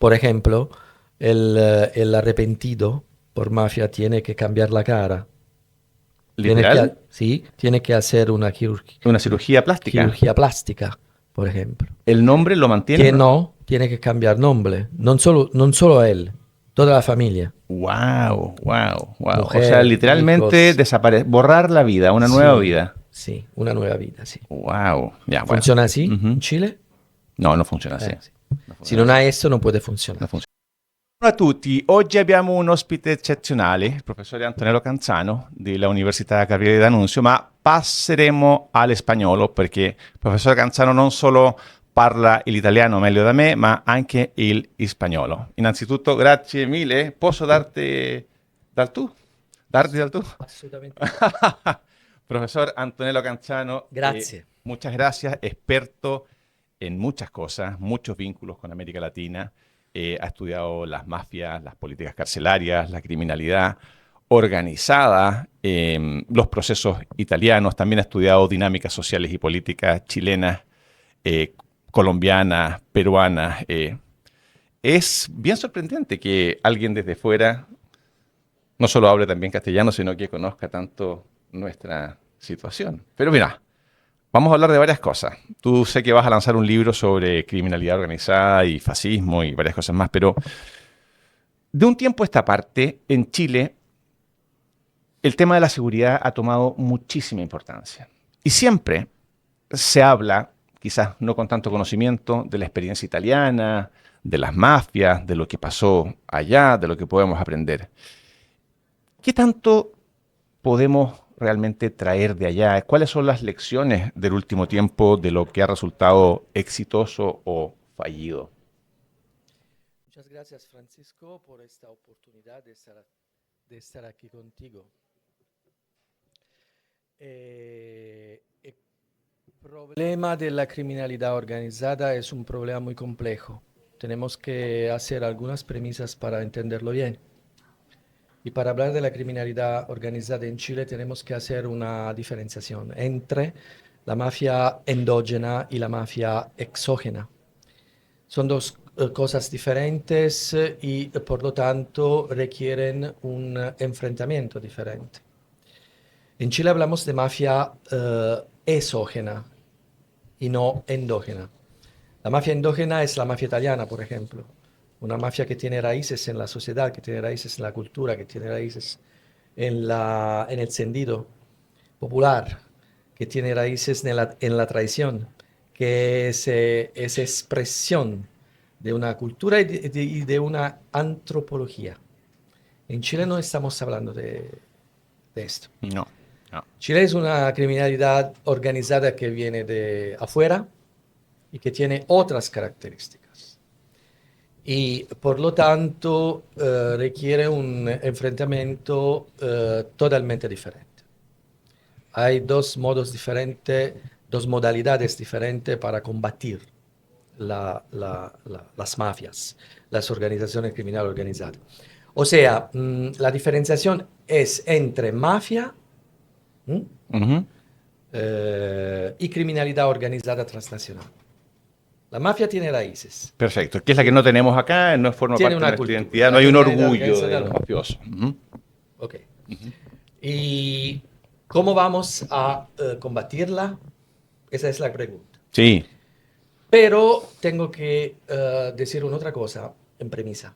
Por ejemplo, el arrepentido por mafia tiene que cambiar la cara. ¿Literal? Sí, tiene que hacer una Una cirugía plástica. cirugía plástica, por ejemplo. ¿El nombre lo mantiene? No, tiene que cambiar nombre. Non solo él, toda la familia. Wow, wow, wow. O sea, Mujer, literalmente hijos. borrar la vida, una nueva Sí, vida. sí, una nueva vida, sí. Wow. Ya, bueno. ¿Funciona así en Ujú. Chile? No, non funziona così. Sí. Non Si funziona non così. hai esto, non può Non funzionare. funziona. Buongiorno a tutti, oggi abbiamo un ospite eccezionale, il professore Antonello Canzano della Università Gabriele D'Annunzio, ma passeremo all'espagnolo perché il professore Canzano non solo parla l'italiano meglio da me, ma anche il spagnolo. Innanzitutto, grazie mille. Posso darti dal tu? Darti dal tu? Assolutamente sì. Profesor Antonello Canzano, Grazie. muchas gracias, experto en muchas cosas, muchos vínculos con América Latina. Ha estudiado las mafias, las políticas carcelarias, la criminalidad organizada, los procesos italianos. También ha estudiado dinámicas sociales y políticas chilenas, eh, colombianas, peruanas. Es bien sorprendente que alguien desde fuera no solo hable también castellano, sino que conozca tanto nuestra situación. Pero mira, vamos a hablar de varias cosas. Tú sé que vas a lanzar un libro sobre criminalidad organizada y fascismo y varias cosas más, pero de un tiempo a esta parte, en Chile, el tema de la seguridad ha tomado muchísima importancia. Y siempre se habla, quizás no con tanto conocimiento, de la experiencia italiana, de las mafias, de lo que pasó allá, de lo que podemos aprender. ¿Qué tanto podemos realmente traer de allá? ¿Cuáles son las lecciones del último tiempo de lo que ha resultado exitoso o fallido? Muchas gracias, Francisco, por esta oportunidad de estar aquí contigo. El problema de la criminalidad organizada es un problema muy complejo. Tenemos que hacer algunas premisas para entenderlo bien. Y para hablar de la criminalidad organizada en Chile tenemos que hacer una diferenciación entre la mafia endógena y la mafia exógena. Son dos cosas diferentes y por lo tanto requieren un enfrentamiento diferente. En Chile hablamos de mafia exógena y no endógena. La mafia endógena es la mafia italiana, por ejemplo. Una mafia que tiene raíces en la sociedad, que tiene raíces en la cultura, que tiene raíces en el sentido popular, que tiene raíces en la tradición, que es expresión de una cultura y de una antropología. En Chile no estamos hablando de esto. No, no. Chile es una criminalidad organizada que viene de afuera y que tiene otras características. Y por lo tanto requiere un enfrentamiento totalmente diferente. Hay dos modos diferentes, dos modalidades diferentes para combatir las mafias, las organizaciones criminales organizadas. O sea, la diferenciación es entre mafia Ujú. y criminalidad organizada transnacional. La mafia tiene raíces, Perfecto. ¿Qué es la que ti- no tenemos acá? No forma tiene parte de una nuestra cultura. identidad. No La hay un criminalidad orgullo de organizada los no. mafiosos. Ujú, Ok. ujú. ¿Y cómo vamos a combatirla? Esa es la pregunta. Sí, Pero tengo que decir una otra cosa en premisa,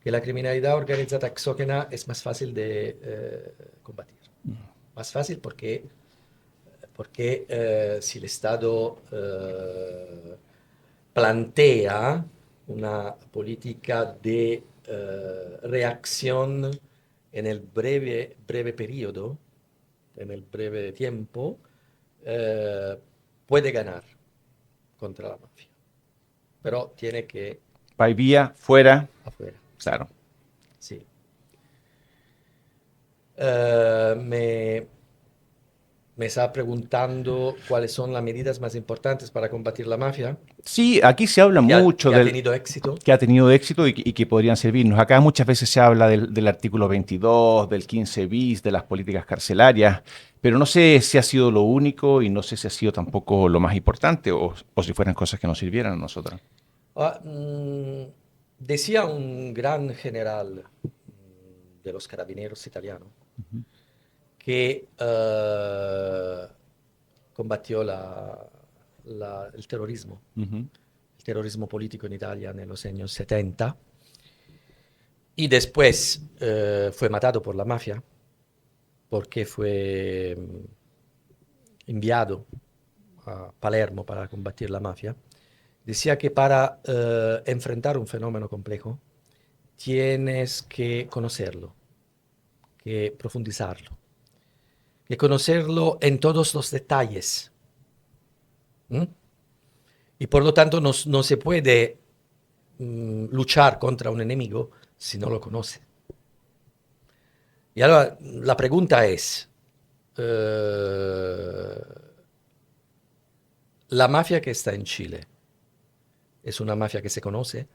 que la criminalidad organizada exógena es más fácil de combatir. Más fácil porque si el Estado plantea una política de reacción en el breve periodo, en el breve tiempo, eh, puede ganar contra la mafia, pero tiene que va y vía, fuera. afuera. Claro. Sí. Me estaba preguntando cuáles son las medidas más importantes para combatir la mafia Sí, aquí se habla mucho que ha del tenido éxito. que ha tenido éxito y que podrían servirnos. Acá muchas veces se habla del artículo 22, del 15 bis, de las políticas carcelarias, pero no sé si ha sido lo único y no sé si ha sido tampoco lo más importante o si fueran cosas que nos sirvieran a nosotros. Ah, decía un gran general de los carabineros italianos que combatió Ujú. el terrorismo político en Italia en los años 70 y después fue matado por la mafia porque fue enviado a Palermo para combatir la mafia. Decía que para enfrentar un fenómeno complejo tienes que conocerlo, que profundizarlo, que conocerlo en todos los detalles. ¿Mm? Y por lo tanto no se puede luchar contra un enemigo si no lo conoce. Y ahora la pregunta es, la mafia que está en Chile es una mafia que se conoce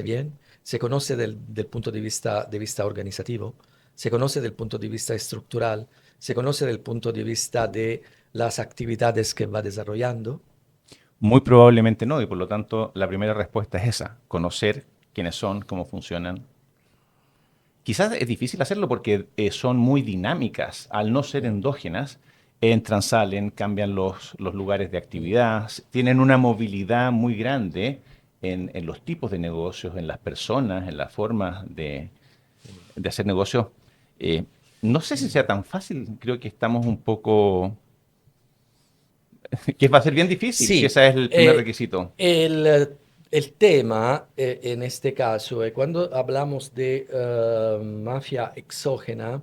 bien, se conoce del punto de vista organizativo, se conoce del punto de vista estructural, se conoce del punto de vista de las actividades que va desarrollando. Muy probablemente no, y por lo tanto la primera respuesta es esa, conocer quiénes son, cómo funcionan. Quizás es difícil hacerlo porque son muy dinámicas. Al no ser endógenas, entran, salen, cambian los lugares de actividad, tienen una movilidad muy grande en los tipos de negocios, en las personas, en las formas de hacer negocios. Eh, no sé si sea tan fácil, creo que estamos un poco, que va a ser bien difícil, si Sí, ese es el primer requisito. el tema en este caso, cuando hablamos de mafia exógena,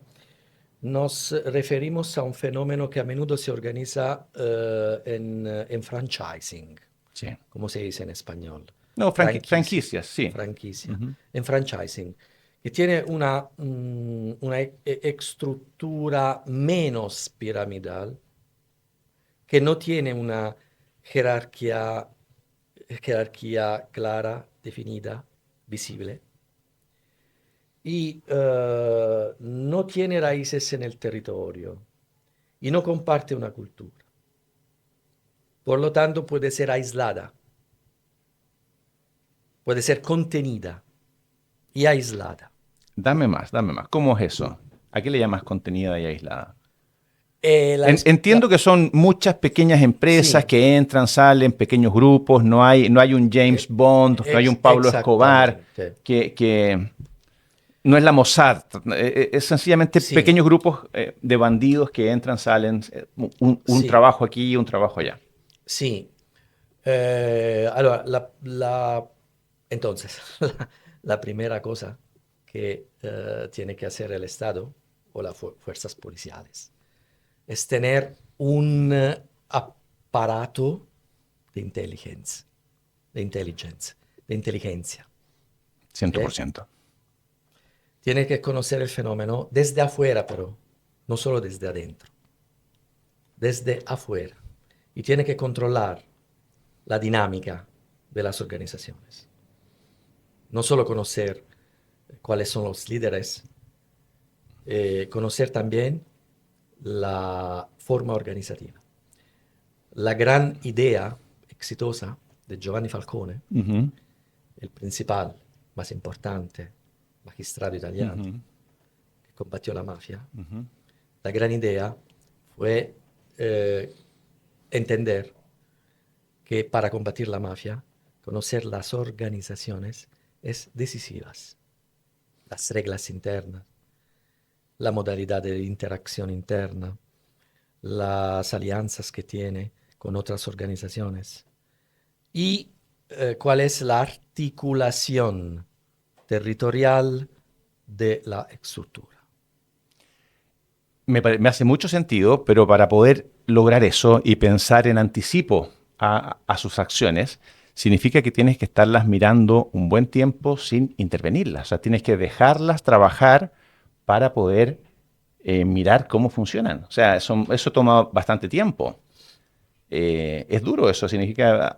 nos referimos a un fenómeno que a menudo se organiza en franchising, Sí. como se dice en español, No, franquicia, franquicias, sí. franquicia, Ujú. en franchising, que tiene una estructura menos piramidal, que no tiene una jerarquía, jerarquía clara, definida, visible, y no tiene raíces en el territorio y no comparte una cultura. Por lo tanto, puede ser aislada, puede ser contenida y aislada. Dame más, dame más. ¿Cómo es eso? ¿A qué le llamas contenida y aislada? La, Entiendo que son muchas pequeñas empresas sí, que entran, salen, pequeños grupos, no hay un James Bond, no hay un Pablo Escobar, exactamente. que no es la Mossad, es sencillamente Sí, pequeños grupos de bandidos que entran, salen, un sí, trabajo aquí, un trabajo allá. sí. Allora, entonces, la primera cosa que tiene que hacer el Estado o las fuerzas policiales es tener un aparato de inteligencia, de inteligencia, de inteligencia. ¿Ok? 100%. Tiene que conocer el fenómeno desde afuera, pero no solo desde adentro, desde afuera. Y tiene que controlar la dinámica de las organizaciones. No solo conocer cuáles son los líderes, conocer también la forma organizativa. La gran idea exitosa de Giovanni Falcone, Ujú, el principal, más importante magistrado italiano ujú, que combatió la mafia, ujú. la gran idea fue eh, entender que para combatir la mafia, conocer las organizaciones es decisivas, las reglas internas, la modalidad de interacción interna, las alianzas que tiene con otras organizaciones y cuál es la articulación territorial de la estructura. Me hace mucho sentido, pero para poder lograr eso y pensar en anticipo a sus acciones, significa que tienes que estarlas mirando un buen tiempo sin intervenirlas. O sea, tienes que dejarlas trabajar para poder mirar cómo funcionan. O sea, eso toma bastante tiempo. Es duro eso, significa,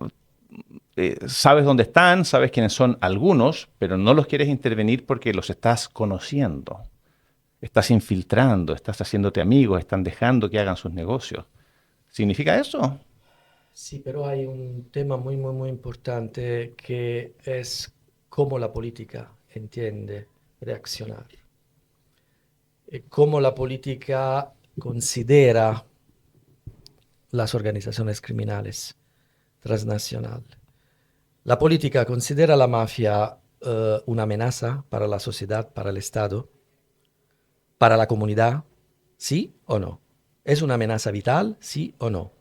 sabes dónde están, sabes quiénes son algunos, pero no los quieres intervenir porque los estás conociendo. Estás infiltrando, estás haciéndote amigos, están dejando que hagan sus negocios. ¿Significa eso? Sí, pero hay un tema muy, muy, muy importante que es cómo la política entiende reaccionar, cómo la política considera las organizaciones criminales transnacionales. La política considera la mafia una amenaza para la sociedad, para el Estado, para la comunidad, ¿sí o no? ¿Es una amenaza vital, sí o no?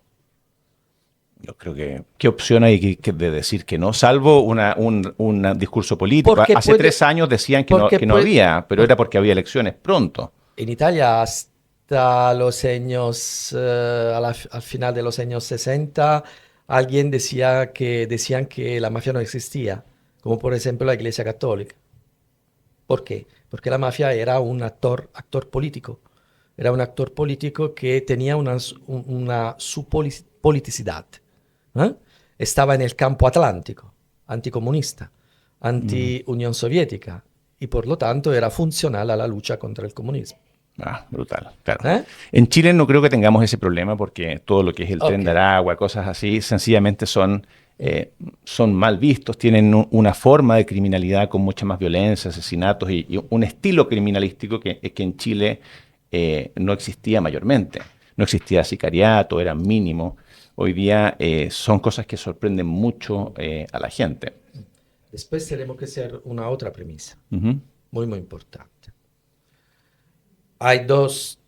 Yo creo que, ¿qué opción hay de decir que no? Salvo un discurso político. Porque Hace 3 años decían que no había, pero era porque había elecciones pronto. En Italia hasta los años, al final de los años 60, alguien decían que la mafia no existía, como por ejemplo la Iglesia Católica. ¿Por qué? Porque la mafia era un actor político. Era un actor político que tenía su politicidad. ¿Eh? Estaba en el campo atlántico, anticomunista, anti-Unión Soviética, y por lo tanto era funcional a la lucha contra el comunismo. Ah, brutal, claro. ¿Eh? En Chile no creo que tengamos ese problema porque todo lo que es el tren de Aragua, cosas así, sencillamente son mal vistos, tienen una forma de criminalidad con mucha más violencia, asesinatos y un estilo criminalístico que en Chile no existía mayormente. No existía sicariato, era mínimo. Hoy día son cosas que sorprenden mucho a la gente. Después tenemos que hacer una otra premisa, Ujú. muy, muy importante. Hay dos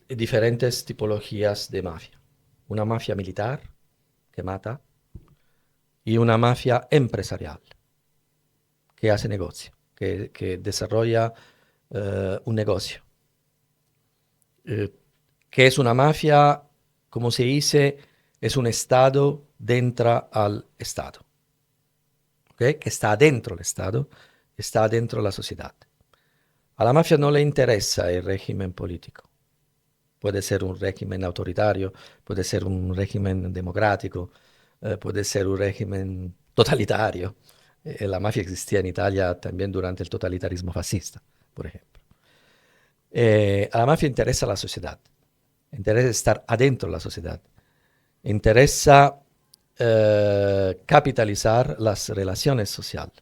diferentes tipologías de mafia. Una mafia militar, que mata, y una mafia empresarial, que hace negocio, que desarrolla un negocio. Que es una mafia, como se dice, es un Estado dentro al Estado. ¿Okay? Que está dentro del Estado, está dentro de la sociedad. A la mafia no le interesa el régimen político. Puede ser un régimen autoritario, puede ser un régimen democrático, puede ser un régimen totalitario. La mafia existía en Italia también durante el totalitarismo fascista, por ejemplo. A la mafia interesa la sociedad, interesa estar adentro de la sociedad, interesa capitalizar las relaciones sociales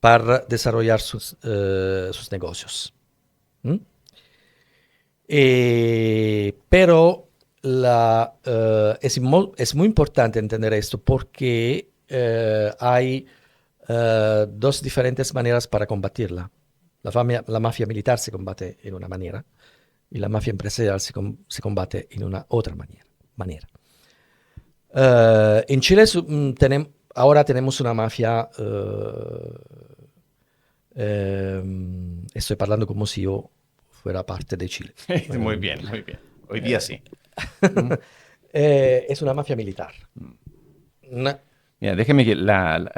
para desarrollar sus negocios. ¿Mm? Pero es muy importante entender esto porque hay dos diferentes maneras para combatirla. La mafia militar se combate en una manera y la mafia empresarial se combate en una otra manera. En Chile ahora tenemos una mafia, estoy hablando como si yo fuera parte de Chile. Muy bien, muy bien. Hoy día sí. Es una mafia militar. Mira, déjeme que la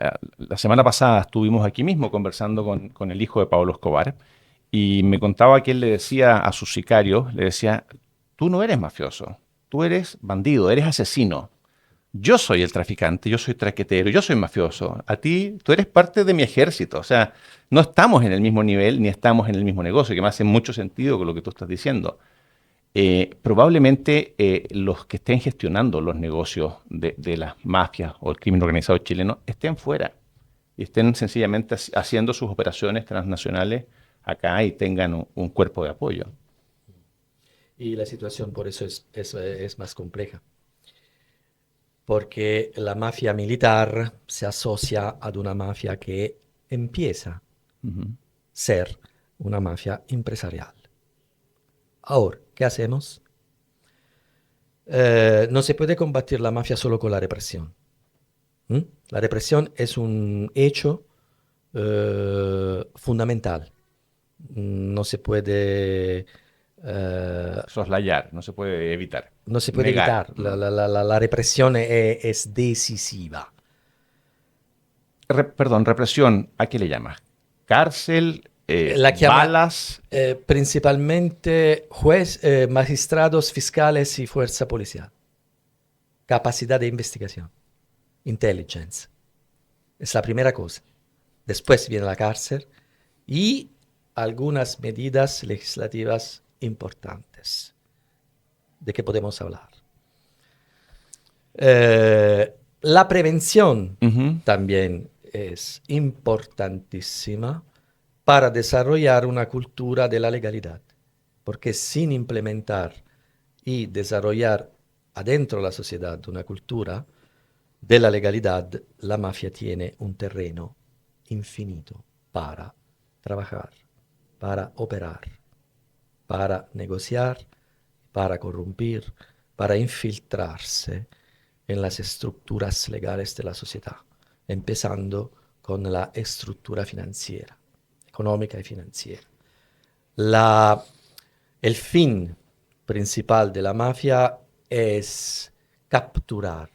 semana pasada estuvimos aquí mismo conversando con el hijo de Pablo Escobar y me contaba que él le decía a sus sicarios, le decía, tú no eres mafioso, tú eres bandido, eres asesino. Yo soy el traficante, yo soy traquetero, yo soy mafioso. A ti, tú eres parte de mi ejército. O sea, no estamos en el mismo nivel ni estamos en el mismo negocio, que me hace mucho sentido con lo que tú estás diciendo. Probablemente los que estén gestionando los negocios de las mafias o el crimen organizado chileno estén fuera y estén sencillamente haciendo sus operaciones transnacionales acá y tengan un cuerpo de apoyo. Y la situación por eso es más compleja. Porque la mafia militar se asocia a una mafia que empieza a ser una mafia empresarial. Ahora, ¿qué hacemos? No se puede combatir la mafia solo con la represión. La represión es un hecho fundamental. No se puede soslayar, no se puede evitar. No se puede negar. evitar. La represión es decisiva. Perdón, represión, ¿a qué le llamas? ¿Cárcel? ¿Balas? Principalmente magistrados, fiscales y fuerza policial. Capacidad de investigación. Intelligence. Es la primera cosa. Después viene la cárcel y algunas medidas legislativas importantes. ¿De qué podemos hablar? La prevención también es importantísima para desarrollar una cultura de la legalidad, porque sin implementar y desarrollar adentro de la sociedad una cultura de la legalidad, la mafia tiene un terreno infinito para trabajar, para operar, para negociar, para corrompir, para infiltrarse en las estructuras legales de la sociedad, empezando con la estructura financiera, económica y financiera. El fin principal de la mafia es capturar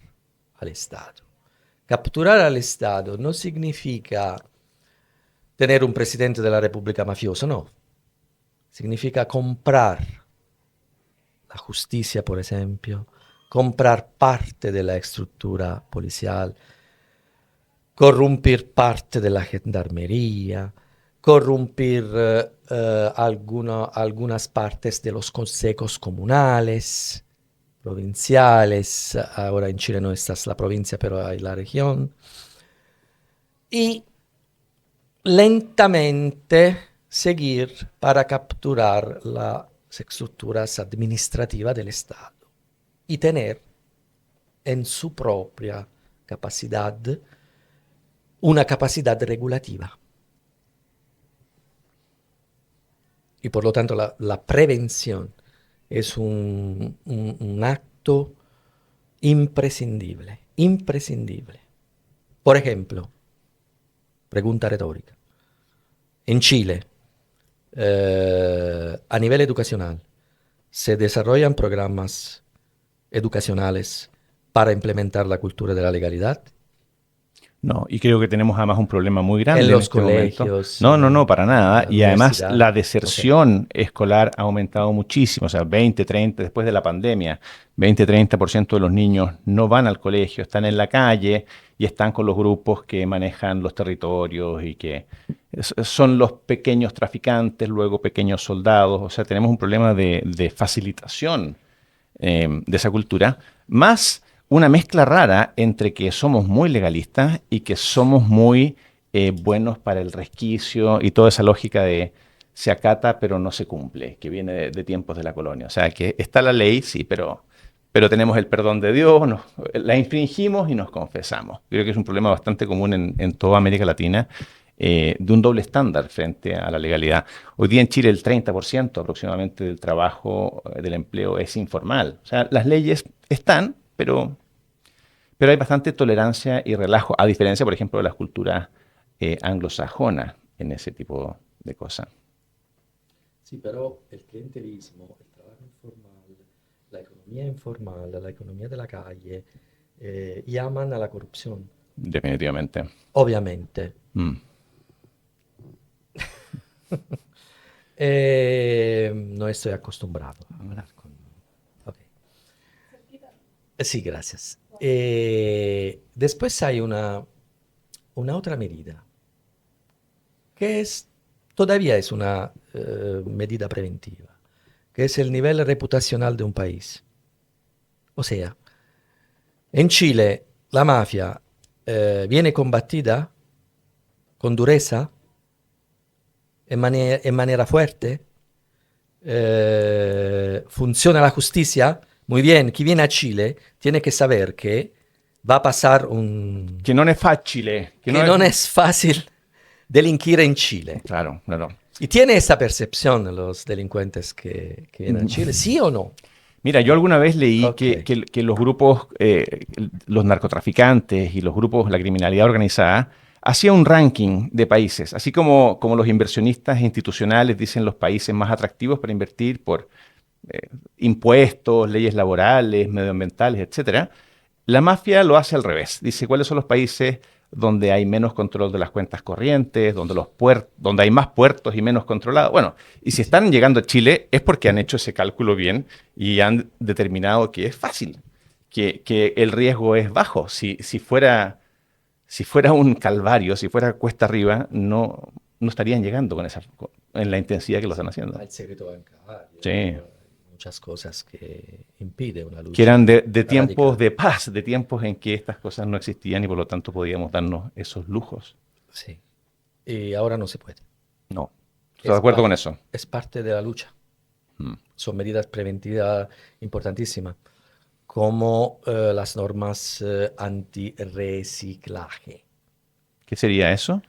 al Estado. Capturar al Estado no significa tener un presidente de la República mafioso, no. Significa comprar la justicia, por ejemplo, comprar parte de la estructura policial, corrompir parte de la gendarmería, corrompir algunas partes de los consejos comunales, provinciales. Ahora en Chile no está la provincia, pero hay la región. Y lentamente seguir para capturar las estructuras administrativas del Estado y tener en su propia capacidad una capacidad regulativa. Y por lo tanto la prevención es un acto imprescindible, imprescindible. Por ejemplo, pregunta retórica. En Chile, a nivel educacional, se desarrollan programas educacionales para implementar la cultura de la legalidad. No, y creo que tenemos además un problema muy grande En en los este momento. colegios, No, para en nada. la Y además universidad. la Ok. deserción escolar ha aumentado muchísimo. O sea, 20, 30, después de la pandemia, 20, 30% de los niños no van al colegio, están en la calle y están con los grupos que manejan los territorios y que son los pequeños traficantes, luego pequeños soldados. O sea, tenemos un problema de facilitación de esa cultura, más una mezcla rara entre que somos muy legalistas y que somos muy buenos para el resquicio y toda esa lógica de se acata pero no se cumple, que viene de tiempos de la colonia. O sea, que está la ley, sí, pero tenemos el perdón de Dios, la infringimos y nos confesamos. Creo que es un problema bastante común en toda América Latina, de un doble estándar frente a la legalidad. Hoy día en Chile el 30% aproximadamente del trabajo, del empleo es informal. O sea, las leyes están, pero hay bastante tolerancia y relajo, a diferencia, por ejemplo, de las culturas anglosajonas en ese tipo de cosas. Sí, pero el clientelismo, el trabajo informal, la economía de la calle, llaman a la corrupción. Definitivamente. Obviamente. Mm. No estoy acostumbrado a hablar con... Ok. Sí, gracias. Después hay una otra medida, que todavía es una medida preventiva, que es el nivel reputacional de un país. O sea, en Chile la mafia viene combatida con dureza, en manera fuerte, funciona la justicia muy bien. Quien viene a Chile tiene que saber que va a pasar Que no es fácil. que no es fácil delinquir en Chile. Claro, claro. ¿Y tiene esa percepción los delincuentes que vienen a Chile? ¿Sí o no? Mira, yo alguna vez leí Ok. que los grupos, los narcotraficantes y los grupos, la criminalidad organizada, hacía un ranking de países, así como los inversionistas institucionales dicen los países más atractivos para invertir por impuestos, leyes laborales, medioambientales, etcétera. La mafia lo hace al revés. Dice cuáles son los países donde hay menos control de las cuentas corrientes, donde hay más puertos y menos controlados. Bueno, y si Sí. están llegando a Chile es porque han hecho ese cálculo bien y han determinado que es fácil, que el riesgo es bajo. Si fuera un calvario, si fuera cuesta arriba, no estarían llegando en la intensidad que lo están haciendo. Al secreto bancario, Sí. muchas cosas que impiden una Que lucha eran de tiempos radical. de paz, de tiempos en que estas cosas no existían y por lo tanto podíamos darnos esos lujos. Sí. Y ahora no se puede. No, estoy de Es, acuerdo par- con eso. es parte de la lucha. Mm. Son medidas preventivas importantísimas, como las normas anti-reciclaje, ¿Qué sería eso?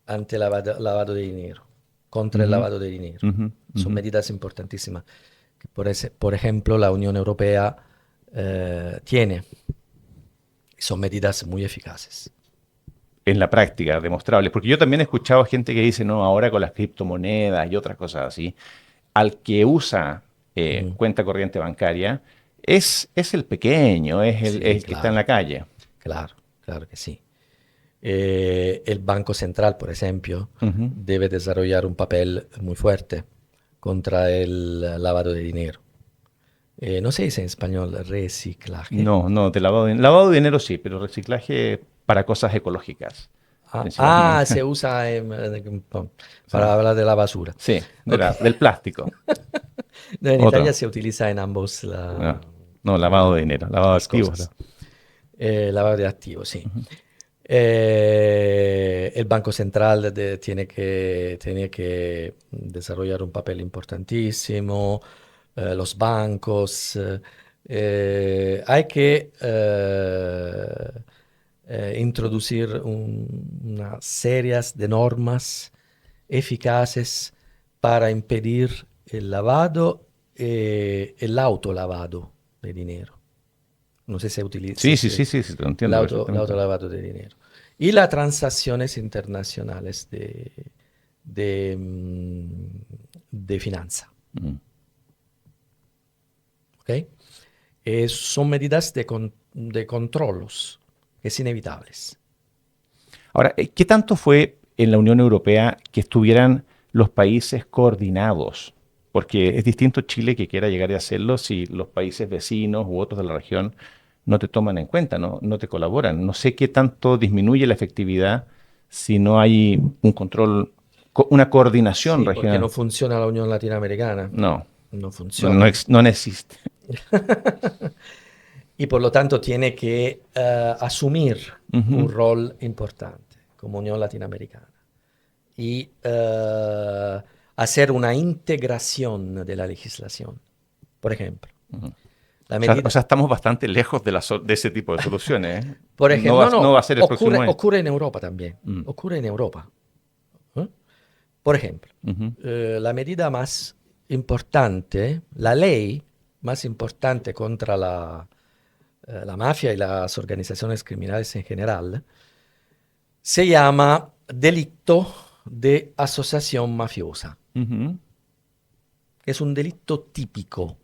anti-lavado de dinero, contra el Ujú, lavado de dinero. ujú, Son ujú. medidas importantísimas que, por ejemplo, la Unión Europea tiene. Son medidas muy eficaces. En la práctica, demostrables. Porque yo también he escuchado gente que dice, no, ahora con las criptomonedas y otras cosas así, al que usa Mm, cuenta corriente bancaria es el pequeño, es sí, el que está en claro, la calle. claro, claro que sí. El Banco Central, por ejemplo, Ujú. debe desarrollar un papel muy fuerte contra el lavado de dinero. No se dice en español reciclaje. No, no, de lavado de dinero sí, pero reciclaje para cosas ecológicas, Se principalmente. usa Sí, para hablar de la basura. sí, Ok. del plástico. No, en Italia Otro. se utiliza en ambos No, no, lavado de dinero, lavado de las activos. cosas. Lavado de activos, sí. Ujú. El Banco Central tiene que desarrollar un papel importantísimo, los bancos. Hay que introducir unas series de normas eficaces para impedir el lavado y el autolavado de dinero. No sé si Sí, sí, sí, sí, sí, lo el entiendo perfectamente. autolavado de dinero. Y las transacciones internacionales de finanza. Mm. ¿Ok? Son medidas de controlos, es inevitables. Ahora, ¿qué tanto fue en la Unión Europea que estuvieran los países coordinados? Porque es distinto Chile que quiera llegar a hacerlo si los países vecinos u otros de la región no te toman en cuenta, no te colaboran. No sé qué tanto disminuye la efectividad si no hay un control, una coordinación Sí, porque no regional. funciona la Unión Latinoamericana. No, No funciona. no existe. Y por lo tanto tiene que asumir un Ujú, rol importante como Unión Latinoamericana y hacer una integración de la legislación. Por ejemplo, ujú. la O medida, sea, estamos bastante lejos de, de ese tipo de soluciones, ¿eh? por ejemplo, no, No no, va a ser el próximo año. ocurre en Europa también, Mm, ocurre en Europa. ¿Eh? Por ejemplo, ujú, la medida más importante, la ley más importante contra la mafia y las organizaciones criminales en general, se llama delito de asociación mafiosa, ujú. que es un delito típico,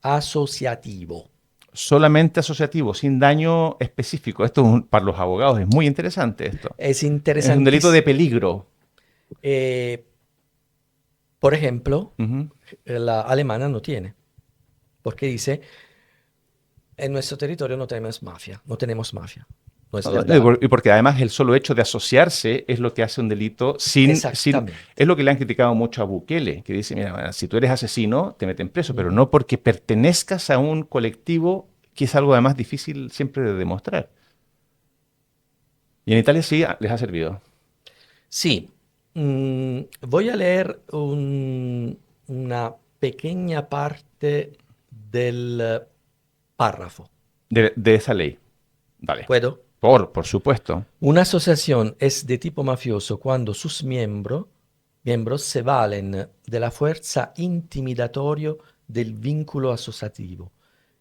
asociativo. Solamente asociativo, sin daño específico. Esto para los abogados es muy interesante esto. Es Es un delito de interesantísimo. peligro. Eh, por ejemplo, Ujú. la alemana no tiene, porque dice, en nuestro territorio no tenemos mafia, no tenemos mafia. No es No, verdad. y porque además el solo hecho de asociarse es lo que hace un delito Exactamente. es lo que le han criticado mucho a Bukele, que dice, mira, si tú eres asesino, te meten preso, pero Ujú. no porque pertenezcas a un colectivo, que es algo además difícil siempre de demostrar. Y en Italia sí les ha servido. Sí, voy a leer una pequeña parte del párrafo. De esa ley. Dale. ¿Puedo? Por supuesto. Una asociación es de tipo mafioso cuando sus miembros se valen de la fuerza intimidatoria del vínculo asociativo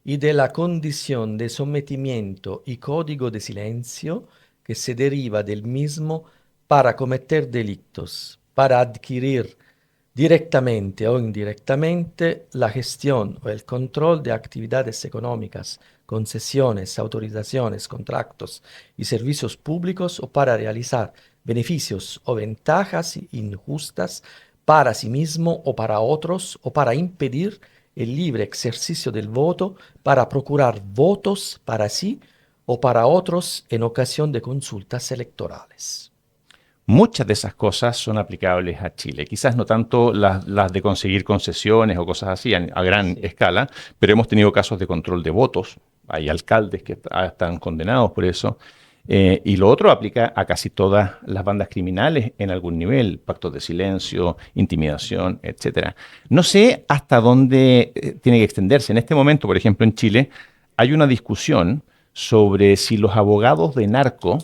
y de la condición de sometimiento y código de silencio que se deriva del mismo para cometer delitos, para adquirir directamente o indirectamente la gestión o el control de actividades económicas, concesiones, autorizaciones, contratos y servicios públicos o para realizar beneficios o ventajas injustas para sí mismo o para otros o para impedir el libre ejercicio del voto, para procurar votos para sí o para otros en ocasión de consultas electorales. Muchas de esas cosas son aplicables a Chile. Quizás no tanto las de conseguir concesiones o cosas así a gran Sí. escala, pero hemos tenido casos de control de votos. Hay alcaldes que están condenados por eso. Y lo otro aplica a casi todas las bandas criminales en algún nivel, pactos de silencio, intimidación, etcétera. No sé hasta dónde tiene que extenderse. En este momento, por ejemplo, en Chile, hay una discusión sobre si los abogados de narco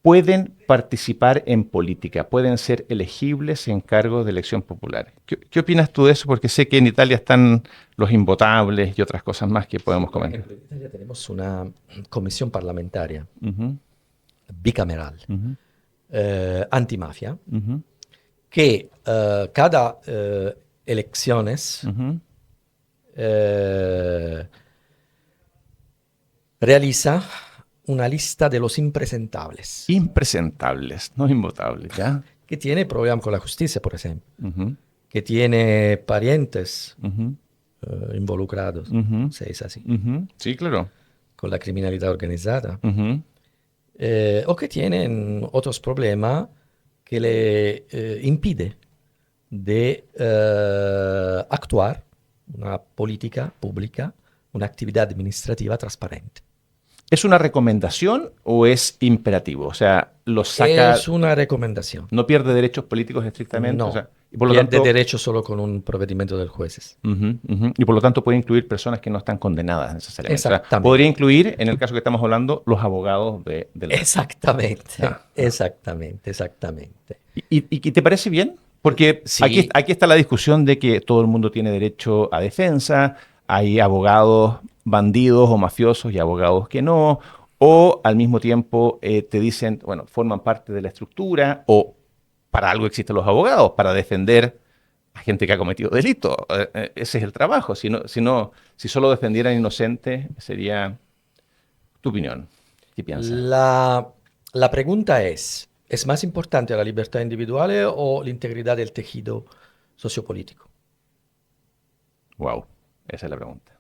pueden participar en política, pueden ser elegibles en cargos de elección popular. ¿Qué opinas tú de eso? Porque sé que en Italia están los invotables y otras cosas más que podemos Por comentar. ejemplo, en Italia tenemos una comisión parlamentaria Ujú, bicameral ujú, antimafia ujú, que cada elecciones ujú. eh, realiza una lista de los impresentables Impresentables, no invotables, ¿ya? que tiene problemas con la justicia, por ejemplo, Ujú, que tiene parientes ujú, involucrados, ujú, se dice así, ujú. Sí, claro. con la criminalidad organizada, Ujú. o que tienen otros problemas que le impide de actuar una política pública, una actividad administrativa transparente. ¿Es una recomendación o es imperativo? O sea, lo saca, Es una recomendación. no pierde derechos políticos estrictamente, o No, sea, y por lo pierde tanto, derecho solo con un procedimiento del jueces. ujú, ujú. Y por lo tanto puede incluir personas que no están condenadas necesariamente. O sea, podría Exactamente. incluir, en el caso que estamos hablando, los abogados del narco. Exactamente, Ya, ya. exactamente, exactamente. ¿Y te parece bien? Porque Sí, aquí está la discusión de que todo el mundo tiene derecho a defensa, hay abogados bandidos o mafiosos y abogados que no, o al mismo tiempo te dicen, bueno, forman parte de la estructura, o para algo existen los abogados, para defender a gente que ha cometido delitos. Ese es el trabajo. Si solo defendieran inocentes, sería tu opinión. ¿Qué piensas? la, la pregunta ¿es más importante la libertad individual o la integridad del tejido sociopolítico? Wow, esa es la pregunta.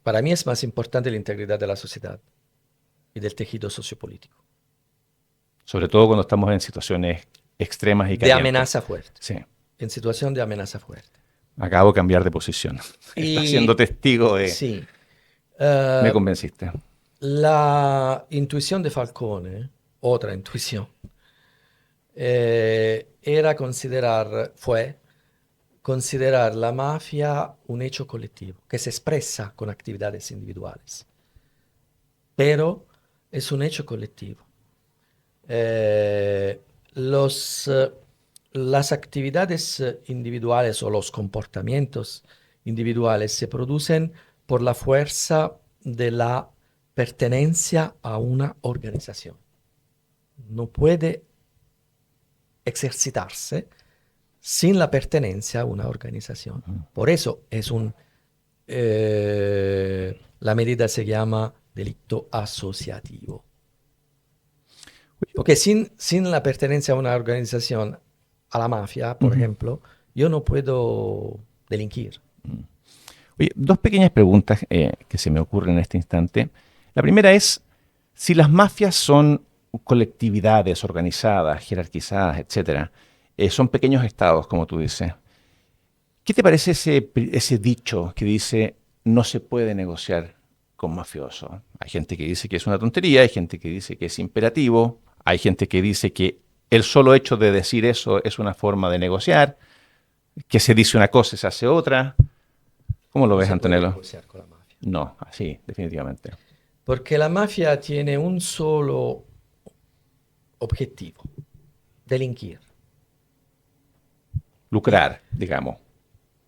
Para mí es más importante la integridad de la sociedad y del tejido sociopolítico. Sobre todo cuando estamos en situaciones extremas y De calientes. amenaza fuerte, Sí, en situación de amenaza fuerte. acabo de cambiar de posición. Está siendo Y testigo de... sí, Me eh, convenciste. la intuición de Falcone, otra intuición, fue considerar la mafia un hecho colectivo que se expresa con actividades individuales, pero es un hecho colectivo. Eh, los, eh, las actividades individuales o los comportamientos individuales se producen por la fuerza de la pertenencia a una organización. No puede ejercitarse sin la pertenencia a una organización. Por eso la medida se llama delito asociativo. Porque sin la pertenencia a una organización, a la mafia, por Ujú. ejemplo, yo no puedo delinquir. Oye, dos pequeñas preguntas que se me ocurren en este instante. La primera es, si las mafias son colectividades organizadas, jerarquizadas, etcétera, son pequeños estados, como tú dices, ¿qué te parece ese dicho que dice no se puede negociar con mafiosos? Hay gente que dice que es una tontería, hay gente que dice que es imperativo, hay gente que dice que el solo hecho de decir eso es una forma de negociar, que se dice una cosa y se hace otra. ¿Cómo lo No ves, se puede Antonello? negociar con la mafia. No, así, definitivamente. Porque la mafia tiene un solo objetivo, delinquir. Y Lucrar, digamos.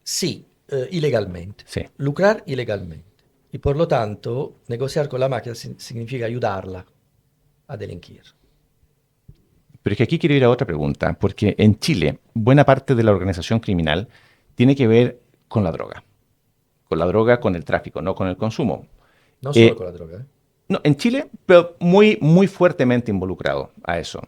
sí, ilegalmente. Sí. Lucrar ilegalmente. Y por lo tanto, negociar con la mafia significa ayudarla a delinquir. Pero es que aquí quiero ir a otra pregunta, porque en Chile buena parte de la organización criminal tiene que ver con la droga, con el tráfico, no con el consumo. No solo Eh, con la droga, ¿eh? no, en Chile, pero muy, muy fuertemente involucrado a eso,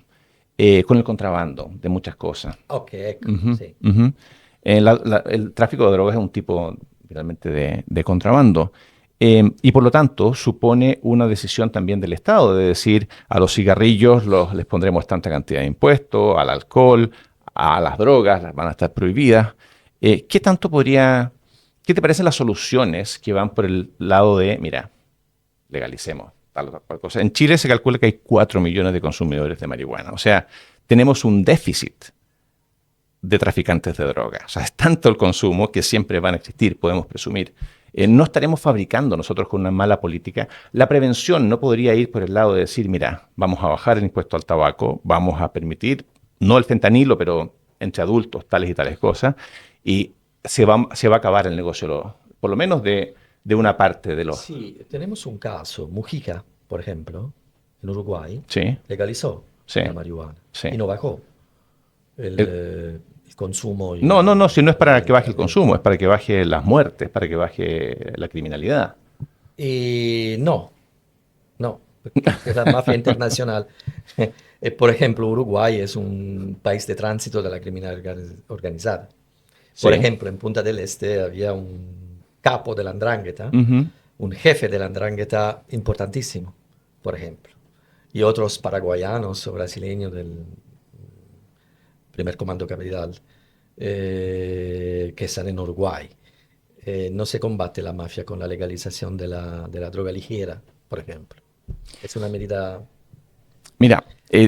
con el contrabando de muchas cosas. Ok, ecco, Ujú, sì. ujú. El tráfico de drogas es un tipo realmente de contrabando. Y por lo tanto supone una decisión también del Estado de decir a los cigarrillos les pondremos tanta cantidad de impuestos, al alcohol, a las drogas, las van a estar prohibidas. ¿Qué tanto qué te parecen las soluciones que van por el lado de, mira, legalicemos tal o tal cosa? En Chile se calcula que hay 4 millones de consumidores de marihuana. O sea, tenemos un déficit de traficantes de drogas. O sea, es tanto el consumo que siempre van a existir, podemos presumir. No estaremos fabricando nosotros con una mala política. La prevención no podría ir por el lado de decir, mira, vamos a bajar el impuesto al tabaco, vamos a permitir, no el fentanilo, pero entre adultos, tales y tales cosas, y se va a acabar el negocio, por lo menos de una parte de los... Sí, tenemos un caso, Mujica, por ejemplo, en Uruguay, Sí, legalizó sí, la marihuana sí. y no bajó El- el consumo no, no, no, si no es y la para que baje venta el de... consumo, es para que baje las muertes, para que baje la criminalidad. Y no, no, porque la mafia internacional, por ejemplo, Uruguay es un país de tránsito de la criminalidad organizada. Por Sí. ejemplo, en Punta del Este había un capo de la 'ndrangheta, Ujú. un jefe de la 'ndrangheta importantísimo, por ejemplo, y otros paraguayanos o brasileños del primer comando capital que están en Uruguay. No se combate la mafia con la legalización de la droga ligera, por ejemplo. Es una medida... Mira,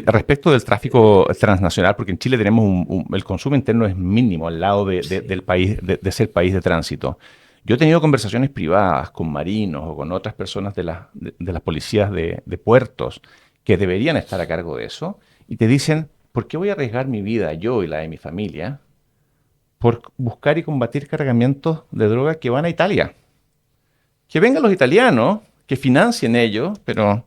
respecto del tráfico transnacional, porque en Chile tenemos el consumo interno es mínimo al lado Sí. del país, de ser país de tránsito. Yo he tenido conversaciones privadas con marinos o con otras personas de las policías de puertos que deberían estar a cargo de eso y te dicen, ¿por qué voy a arriesgar mi vida, yo y la de mi familia, por buscar y combatir cargamentos de droga que van a Italia? Que vengan los italianos, que financien ellos, pero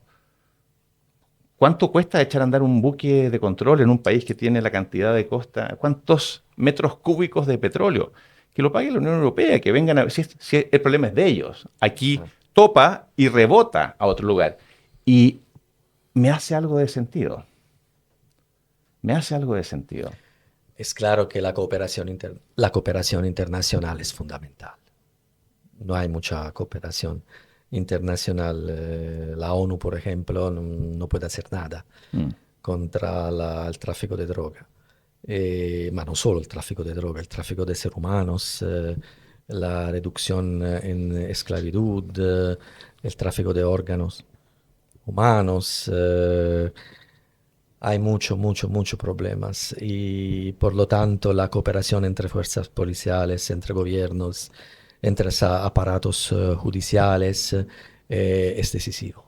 ¿cuánto cuesta echar a andar un buque de control en un país que tiene la cantidad de costa? ¿Cuántos metros cúbicos de petróleo? Que lo pague la Unión Europea, que vengan a... Si el problema es de ellos. Aquí Ah. topa y rebota a otro lugar. Y me hace algo de sentido. Me hace algo de sentido. Es claro que la cooperación internacional es fundamental. No hay mucha cooperación internacional. La ONU, por ejemplo, no puede hacer nada Mm. contra el tráfico de droga. Ma no solo el tráfico de droga, el tráfico de seres humanos, la reducción en esclavitud, el tráfico de órganos humanos. Hay mucho problemas y por lo tanto la cooperación entre fuerzas policiales, entre gobiernos, entre aparatos judiciales es decisivo.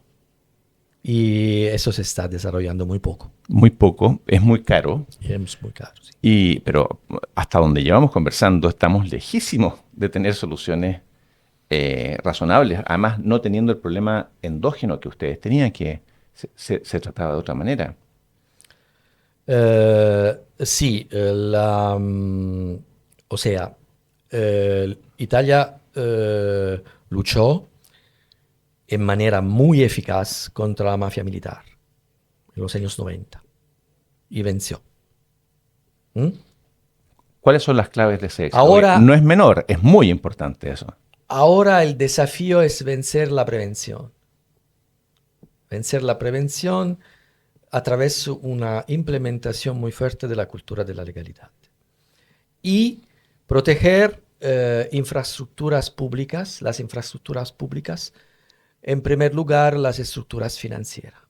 Y eso se está desarrollando muy poco Muy poco, es muy caro, y es muy caro. Sí. pero hasta donde llevamos conversando estamos lejísimos de tener soluciones razonables, además no teniendo el problema endógeno que ustedes tenían, que se trataba de otra manera. Sí, o sea, Italia luchó en manera muy eficaz contra la mafia militar en los años 90 y venció. ¿Mm? ¿Cuáles son las claves de ese éxito? Porque no Ahora, es menor, es muy importante eso. ahora el desafío es vencer la prevención. Vencer la prevención a través de una implementación muy fuerte de la cultura de la legalidad. Y proteger infraestructuras públicas, las infraestructuras públicas, en primer lugar las estructuras financieras.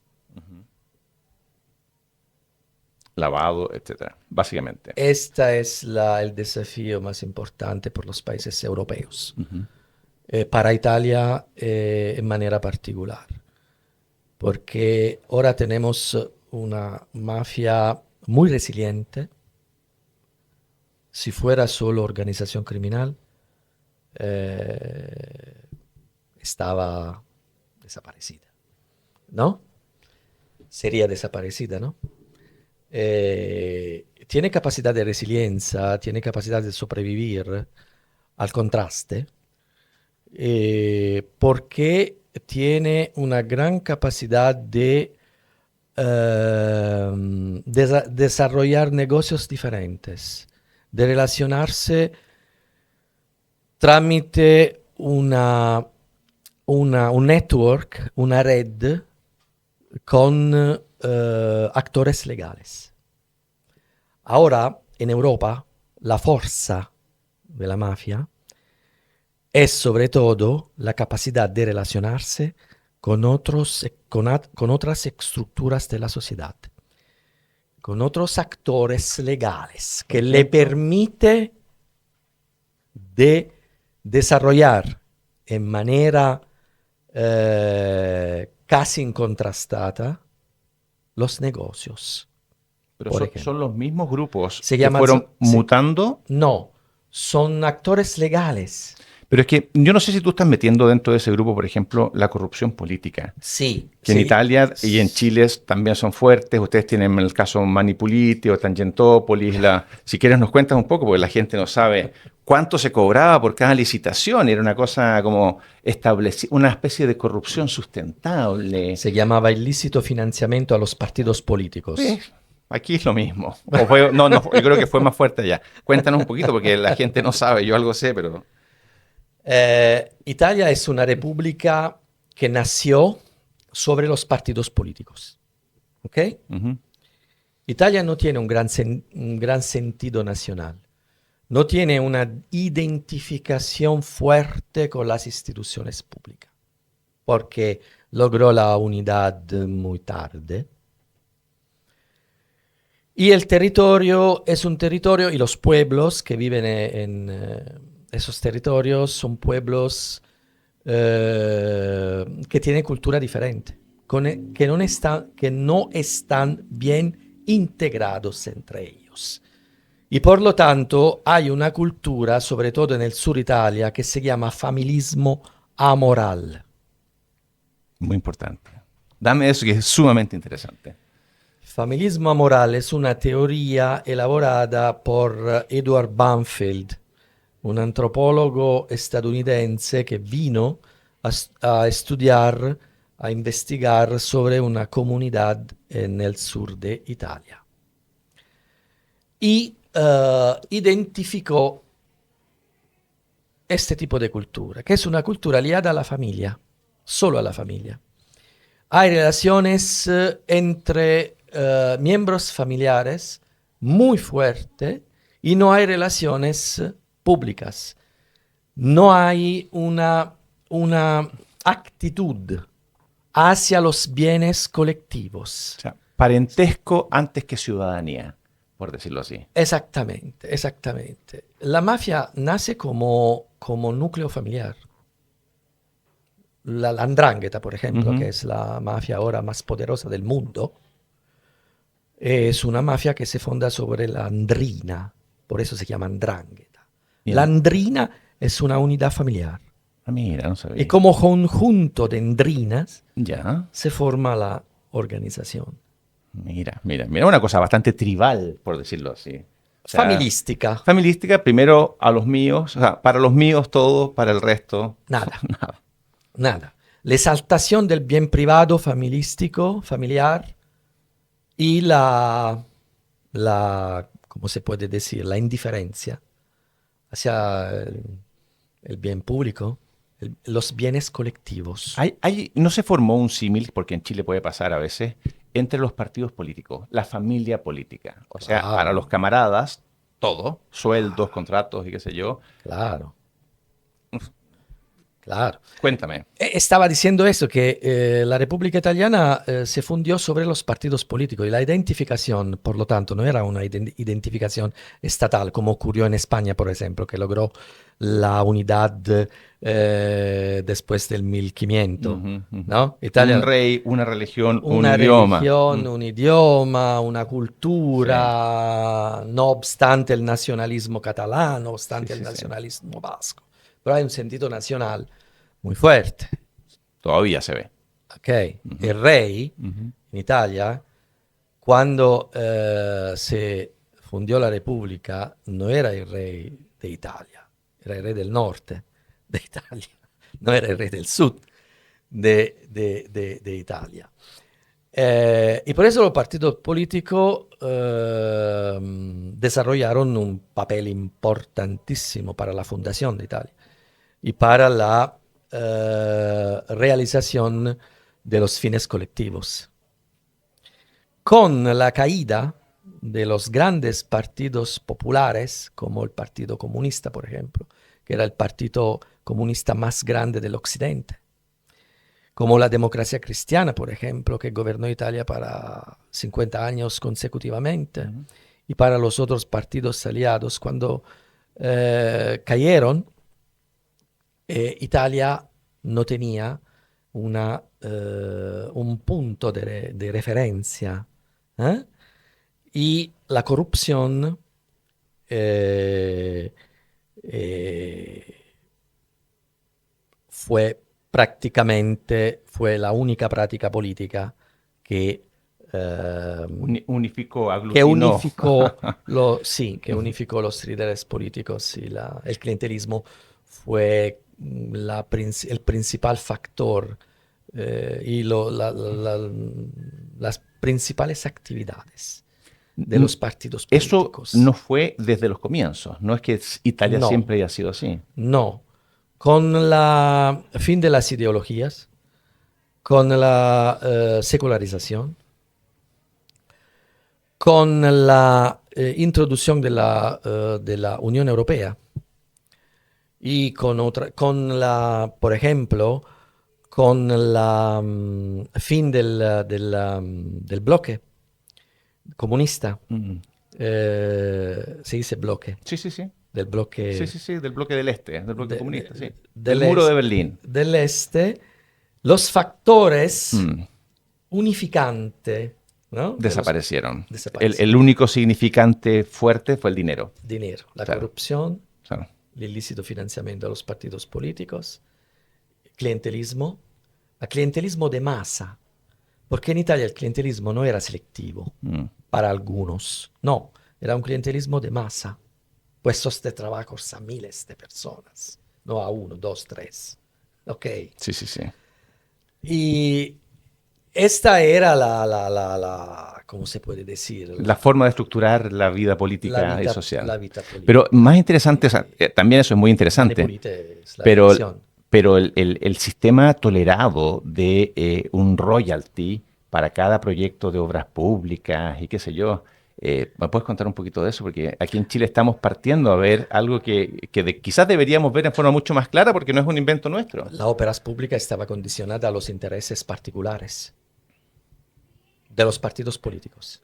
Lavado, etcétera, básicamente. Este es el desafío más importante por los países europeos, Ujú. para Italia en manera particular, porque ahora tenemos una mafia muy resiliente. Si fuera solo organización criminal, eh, estaba desaparecida, ¿no? Sería desaparecida, ¿no? Tiene capacidad de resiliencia, tiene capacidad de sobrevivir al contraste, porque tiene una gran capacidad de desarrollar negocios diferentes, de relacionarse tramite una un network, una red con actores legales. Ahora, en Europa, la fuerza de la mafia es sobre todo la capacidad de relacionarse con otras estructuras de la sociedad, con otros actores legales, que le permite de desarrollar en manera casi incontrastada los negocios. Pero Por son, ejemplo, son los mismos grupos se que llaman, fueron sí, mutando. no, son actores legales. Pero es que yo no sé si tú estás metiendo dentro de ese grupo, por ejemplo, la corrupción política, Sí, que en sí. Italia y en Chile también son fuertes. Ustedes tienen el caso Manipuliti o Tangentopoli. Si quieres nos cuentas un poco, porque la gente no sabe cuánto se cobraba por cada licitación. Era una cosa como establecida, una especie de corrupción sustentable. Se llamaba ilícito financiamiento a los partidos políticos. Aquí es lo mismo. No, yo creo que fue más fuerte allá. Cuéntanos un poquito, porque la gente no sabe, yo algo sé, pero... Italia es una república que nació sobre los partidos políticos. ¿Ok? Ujú. Italia no tiene un gran sentido nacional. No tiene una identificación fuerte con las instituciones públicas, porque logró la unidad muy tarde. Y el territorio es un territorio, y los pueblos que viven en esos territorios son pueblos que tienen cultura diferente, que no están bien integrados entre ellos. Y por lo tanto hay una cultura, sobre todo en el sur Italia, que se llama familismo amoral. Muy importante. Dame eso que es sumamente interesante. Familismo amoral es una teoría elaborada por Edward Banfield, un antropólogo estadounidense que vino a estudiar, a investigar sobre una comunidad en el sur de Italia. Y identificó este tipo de cultura, que es una cultura ligada a la familia, solo a la familia. Hay relaciones entre miembros familiares muy fuertes y no hay relaciones públicas. No hay una actitud hacia los bienes colectivos. O sea, parentesco antes que ciudadanía, por decirlo así. Exactamente, exactamente. La mafia nace como núcleo familiar. La 'ndrangheta, por ejemplo, Ujú. que es la mafia ahora más poderosa del mundo, es una mafia que se fonda sobre la 'ndrina, por eso se llama 'ndrangheta. La Bien. 'ndrina es una unidad familiar. Ah, mira, no Y sabía. como conjunto de 'ndrinas Ya. se forma la organización. Mira, una cosa bastante tribal, por decirlo así. O sea, Familistica, familistica, primero a los míos, o sea, para los míos todo, para el resto, nada, nada. nada. La exaltación del bien privado familiístico, familiar, y ¿cómo se puede decir? La indiferencia hacia el bien público, los bienes colectivos. No se formó un símil, porque en Chile puede pasar a veces, entre los partidos políticos, la familia política. O sea, para los Claro, camaradas, todo, sueldos, contratos y qué sé yo. claro, claro. Cuéntame. Estaba diciendo eso, que la República Italiana se fundió sobre los partidos políticos y la identificación, por lo tanto, no era una identificación estatal, como ocurrió en España, por ejemplo, que logró la unidad después del 1500, Ujú, ujú. ¿no? Un Italia, rey, una religión, un una idioma. Mm, religión, un idioma, una sí, cultura, no obstante el nacionalismo catalán, no sí, obstante el sí, sí. nacionalismo vasco, pero hay un sentido nacional muy fuerte. Todavía se ve. Ok, Ujú, el rey ujú. en Italia, cuando se fundió la República, no era el rey de Italia, era el rey del norte de Italia, no era el rey del sur de Italia. Y por eso los partidos políticos desarrollaron un papel importantísimo para la fundación de Italia y para la realización de los fines colectivos. Con la caída de los grandes partidos populares, como el Partido Comunista, por ejemplo, que era el partido comunista más grande del Occidente, como la Democracia Cristiana, por ejemplo, que gobernó Italia para 50 años consecutivamente, y para los otros partidos aliados, cuando cayeron, Italia no tenía un punto de referencia, ¿eh? Y la corrupción fue la única práctica política que Unificó, que aglutinó. unificó, que unificó los líderes políticos y el clientelismo fue el principal factor y las principales actividades de los partidos Eso políticos. no fue desde los comienzos, no es que Italia No. siempre haya sido así. No. Con la fin de las ideologías, con la secularización, con la introducción de la Unión Europea y por ejemplo, con la fin del bloque comunista. Se dice bloque. Sí, sí, sí. Del bloque. Sí, sí, sí, del bloque del este, del bloque comunista, sí. Del muro de este, Berlín. Del este, los factores unificantes, ¿no? Desaparecieron. Desaparecieron. El único significante fuerte fue el dinero. Dinero, la Claro. corrupción, Claro. el ilícito financiamiento de los partidos políticos, clientelismo, el clientelismo de masa, porque en Italia el clientelismo no era selectivo para algunos, no, era un clientelismo de masa, puestos de trabajo a miles de personas, no a 1, 2, 3, ¿ok? Sí, sí, sí. Y esta era ¿cómo se puede decir? La forma de estructurar la vida política y social. La vida política. Pero más interesante, o sea, también eso es muy interesante, Es la pero elección. el sistema tolerado de un royalty para cada proyecto de obras públicas y qué sé yo, ¿me puedes contar un poquito de eso? Porque aquí en Chile estamos partiendo a ver algo que quizás deberíamos ver en forma mucho más clara porque no es un invento nuestro. La ópera pública estaba condicionada a los intereses particulares de los partidos políticos,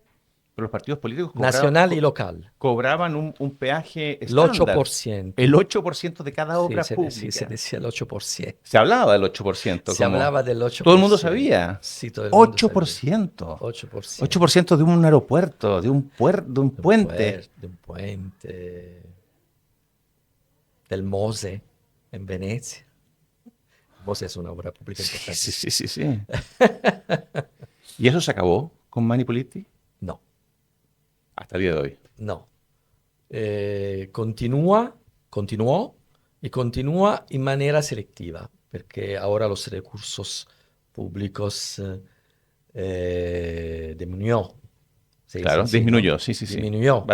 Pero los partidos políticos nacional y local. cobraban un peaje El estándar. 8%. El 8% de cada obra Sí, pública. sí, se decía el 8%. Se hablaba del 8%. Se hablaba del 8%. Todo el mundo sabía. Sí, todo el mundo 8%. sabía. 8%. 8% de un aeropuerto, de un puente. De un puente. Del Mose, en Venecia. El Mose es una obra pública importante. Sí, sí, sí, sí. ¿Y eso se acabó con Mani Politti? No. Hasta el día de hoy. No. Continuó y continúa in maniera selectiva, perché ora los recursos públicos disminuyó. Se dice Claro, así, disminuyó, ¿no? sí, sí, sí. Disminuyó.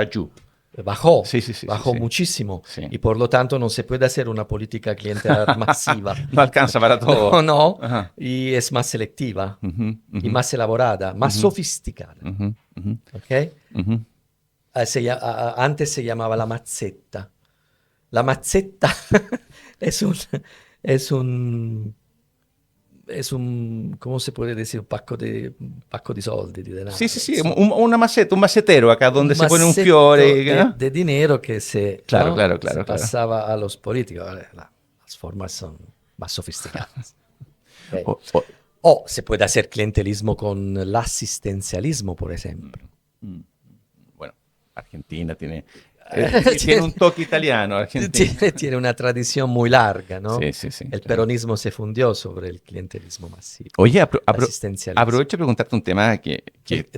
Bajó. Bajó Sí. muchísimo. Sí. Y por lo tanto no se puede hacer una política clientelar masiva. No alcanza para todo. No. Ajá. Y es más selectiva Ujú, ujú, y más elaborada, más sofisticada. ujú, ujú, ¿Ok? ujú. Antes se llamaba la mazzetta. La mazzetta es un, ¿cómo se puede decir? Un pacco di soldi, di denaro. Sí, sí, sí. insomma. Una maceta, un macetero acá donde se pone un macetto fiore. ¿no? de dinero que se, Claro, ¿no? claro, se claro, claro. pasaba a los políticos. Las formas son más sofisticadas. Ok. O- O se puede hacer clientelismo con el asistencialismo, por ejemplo. Bueno, Argentina tiene un toque italiano, Argentina. Tiene una tradición muy larga, ¿no? Sí, sí, sí. El claro. peronismo se fundió sobre el clientelismo masivo. Oye, Asistencialismo. aprovecho de preguntarte un tema que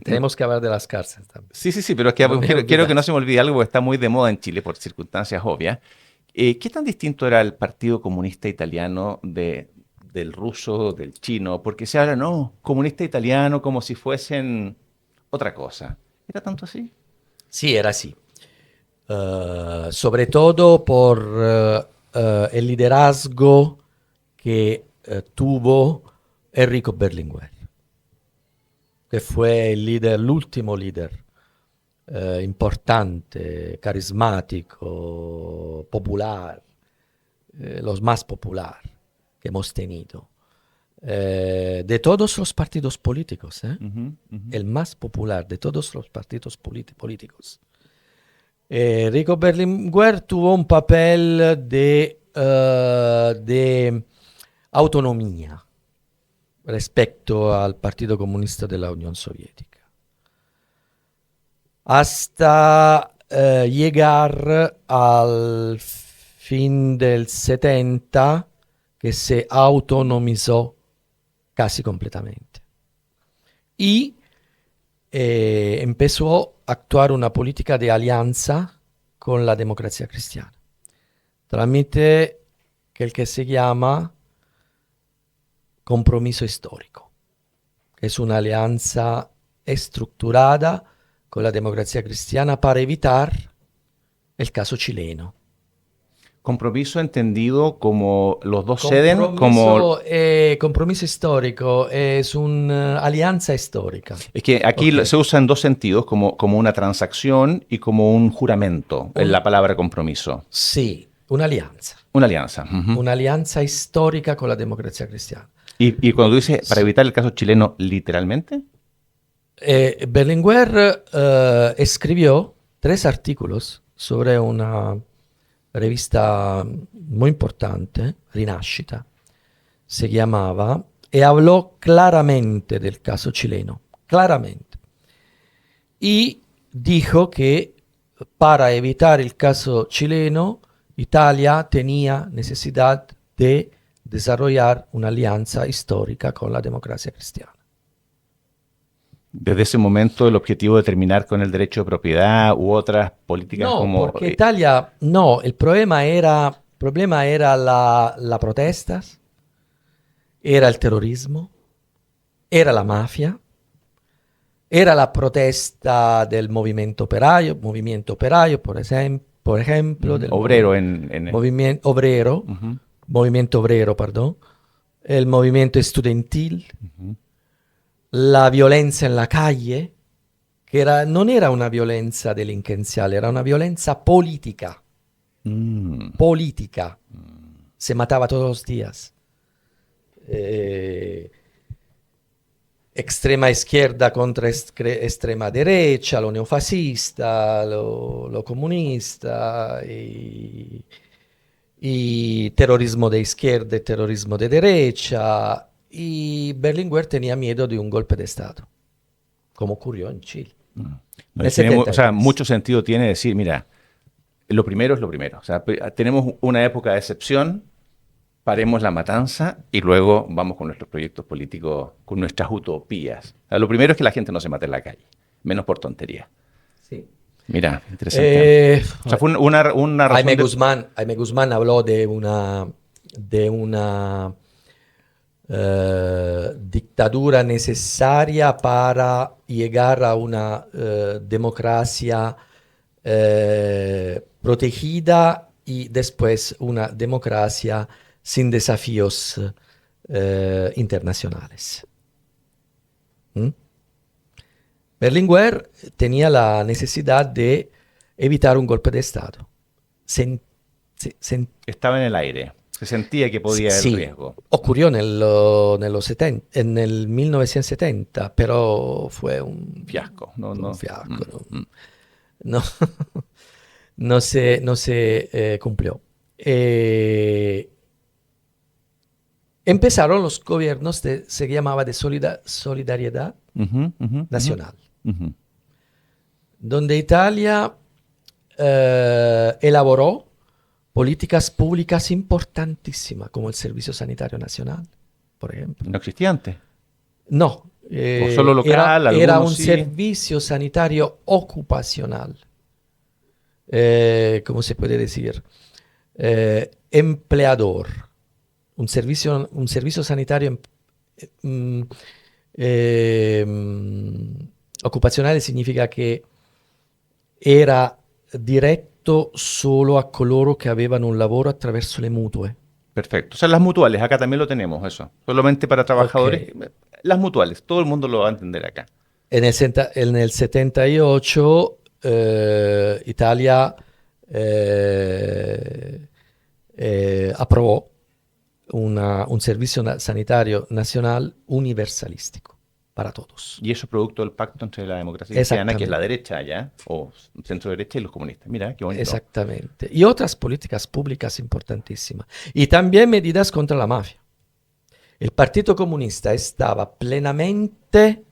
Tenemos que hablar de las cárceles también. Sí, sí, sí, pero es que No me quiero que olvidas. no se me olvide algo porque está muy de moda en Chile por circunstancias obvias. ¿Qué tan distinto era el Partido Comunista Italiano del ruso, del chino? Porque se habla, no, comunista italiano como si fuesen otra cosa. ¿Era tanto así? Sí, era así. Sobre todo por el liderazgo que tuvo Enrico Berlinguer, que fue el líder, el último líder importante, carismático, popular, los más popular que hemos tenido. De todos los partidos políticos, el más popular de todos los partidos políticos. Enrico Berlinguer tuvo un papel de autonomía respecto al Partido Comunista de la Unión Soviética, hasta llegar al fin del 70, que se autonomizó casi completamente. Y empezó a actuar una política de alianza con la democracia cristiana, tramite el que se llama compromiso histórico, que es una alianza estructurada con la democracia cristiana para evitar el caso chileno. Compromiso entendido como los dos ceden, como... compromiso histórico es una alianza histórica. Es que aquí se usa en dos sentidos, como una transacción y como un juramento, en la palabra compromiso. Sí, una alianza. Una alianza. Una alianza histórica con la democracia cristiana. Y cuando dice para evitar el caso chileno, ¿literalmente? Berlinguer escribió 3 artículos sobre una revista muy importante, Rinascita, se llamaba, y habló claramente del caso chileno, claramente. Y dijo que para evitar el caso chileno, Italia tenía necesidad de desarrollar una alianza histórica con la democracia cristiana. Desde ese momento el objetivo de terminar con el derecho de propiedad u otras políticas como... No, porque Italia, no, el problema era la protestas, era el terrorismo, era la mafia, era la protesta del movimiento operario, por ejemplo, del obrero movimiento obrero, perdón, el movimiento estudiantil, la violencia en la calle, que non era una violenza delinquenciale, era una violencia política. Política. Se mataba todos los días. Extrema izquierda contra extrema derecha, lo neofascista, lo comunista, y terrorismo de izquierda y terrorismo de derecha. Y Berlinguer tenía miedo de un golpe de Estado, como ocurrió en Chile. Mucho sentido tiene decir, mira, lo primero es lo primero. O sea, tenemos una época de excepción, paremos la matanza y luego vamos con nuestros proyectos políticos, con nuestras utopías. O sea, lo primero es que la gente no se mate en la calle, menos por tontería. Sí. Mira, interesante. O sea, fue una razón Jaime Guzmán habló de una dictadura necesaria para llegar a una democracia protegida y después una democracia sin desafíos internacionales. Berlinguer tenía la necesidad de evitar un golpe de Estado. Estaba en el aire. Se sentía que podía haber riesgo. Ocurrió en el 1970, pero fue un fiasco. Un fiasco. No se cumplió. Empezaron los gobiernos se llamaba de solidaridad nacional, donde Italia elaboró políticas públicas importantísimas, como el Servicio Sanitario Nacional, por ejemplo. ¿No existía antes? No. ¿O solo local? Era un servicio sanitario ocupacional. ¿Cómo se puede decir? Empleador. Un servicio sanitario ocupacional significa che era diretto solo a coloro che avevano un lavoro attraverso le mutue. Perfecto. O sea, las mutuales, acá también lo tenemos, eso. Solamente para trabajadores. Ok. Las mutuales, todo el mundo lo va a entender acá. En el 78 Italia eh, aprobó un servicio sanitario nacional universalístico para todos. Y eso es producto del pacto entre la democracia cristiana, que es la Exactamente, derecha allá, o centro derecha, y los comunistas. Mira, qué bonito. exactamente. Y otras políticas públicas importantísimas. Y también medidas contra la mafia. El Partido Comunista estaba plenamente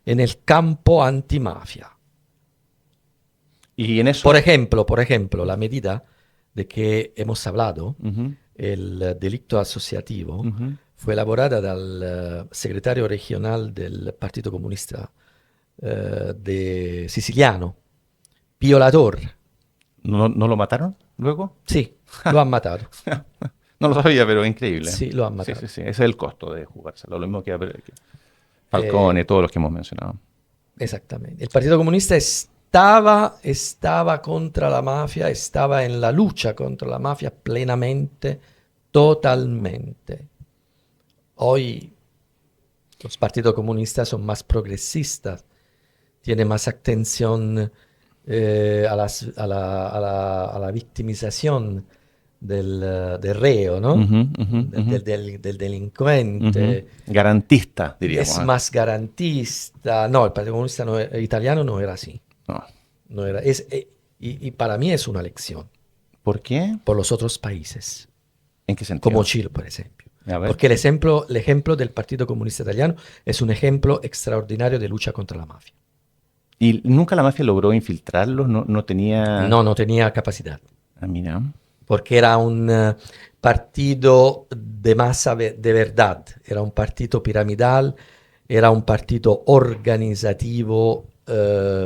en el campo antimafia. Y en eso, Por ejemplo, la medida de que hemos hablado, ujú, el delito asociativo, ujú. fue elaborada dal secretario regional del Partito Comunista de siciliano, Pio La Torre. ¿No lo mataron luego? Sí, lo han matado. No lo sabía, pero increíble. Sí, lo han Sí, sí, matado. sí. Ese es el costo de jugárselo. Lo mismo que Eh, Falcone, todos los que hemos mencionado. Exactamente. El Partido Comunista estaba contra la mafia, estaba en la lucha contra la mafia plenamente, totalmente. Hoy los partidos comunistas son más progresistas, tienen más atención a la victimización del reo, ¿no? Ujú, ujú, ujú, Del ujú. delincuente. Garantista, diríamos. Es ¿Ah? más garantista. No, el Partido Comunista italiano no era así. No. No era, y para mí es una lección ¿Por qué? por los otros países, ¿En qué como sentido? Chile, por ejemplo. A ver. Porque el ejemplo del Partido Comunista Italiano es un ejemplo extraordinario de lucha contra la mafia. ¿Y nunca la mafia logró infiltrarlos? No tenía... No, no tenía capacidad, Ah, mira. porque era un partido de masa de verdad, era un partido piramidal, era un partido organizativo,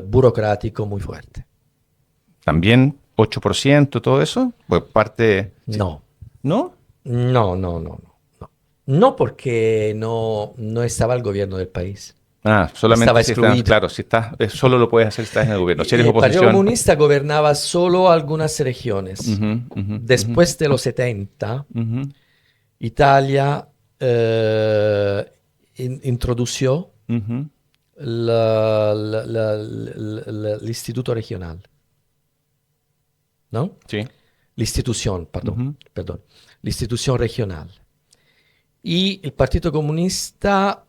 burocrático muy fuerte. ¿También 8%, todo eso? Pues parte... sí. No, ¿No? no, no, no, no. No, no porque no estaba el gobierno del país. Ah, Estaba solamente si estás, excluido. claro, si estás, solo lo puedes hacer si estás en el gobierno. Si eres El Partido oposición. Comunista gobernaba solo algunas regiones. Ujú, ujú, ujú, Después de los 70, ujú, Italia introdujo ujú. l'Istituto Regional, ¿no? Sí. L'institución, Ujú. perdón, l'institución regional. Y el Partido Comunista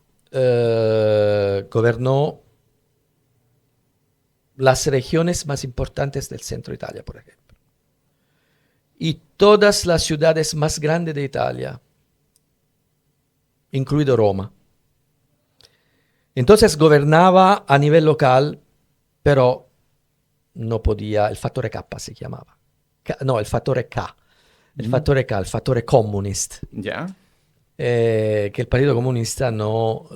gobernó las regiones más importantes del centro de Italia, por ejemplo. Y todas las ciudades más grandes de Italia, incluido Roma. Entonces gobernaba a nivel local, pero no podía, el fattore K se llamaba. No, el fattore K. El Mm. fattore K, el fattore communist, Ya. que el Partido Comunista no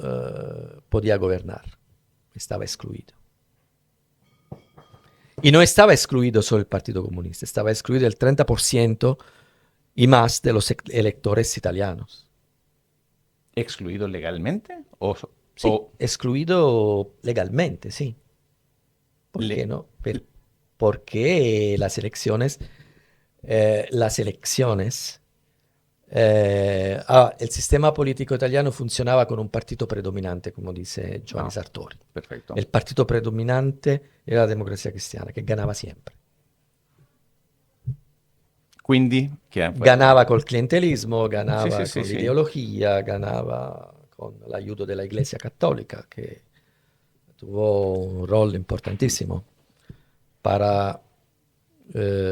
podía gobernar, estaba excluido. Y no estaba excluido solo el Partido Comunista, estaba excluido el 30% y más de los electores italianos. ¿Excluido legalmente? Sí, O excluido legalmente, sí. ¿Por qué le- no? Porque el sistema político italiano funzionava con un partito predominante, come dice Giovanni no, Sartori. perfecto. El partito predominante era la Democrazia Cristiana, che ganava sempre. Quindi, quedan fuera. Ganava col clientelismo, Sí, sí, ganava sí, con sí. l'ideologia, ganava con l'aiuto della Iglesia Cattolica, che tuvo un rol importantissimo para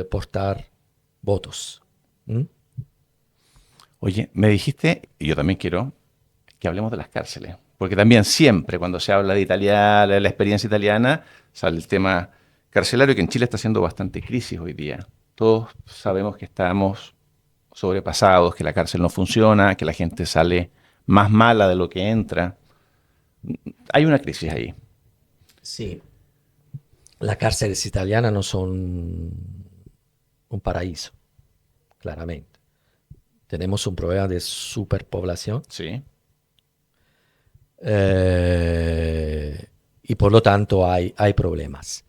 portar votos. ¿Mm? Oye, me dijiste, y yo también quiero, que hablemos de las cárceles. Porque también siempre cuando se habla de Italia, la experiencia italiana, sale el tema carcelario, que en Chile está haciendo bastante crisis hoy día. Todos sabemos que estamos sobrepasados, que la cárcel no funciona, que la gente sale más mala de lo que entra. Hay una crisis ahí. Sì, las cárceles italianas no son un paraíso, claramente. Tenemos un problema de superpoblación Sí. y por lo tanto hay problemas.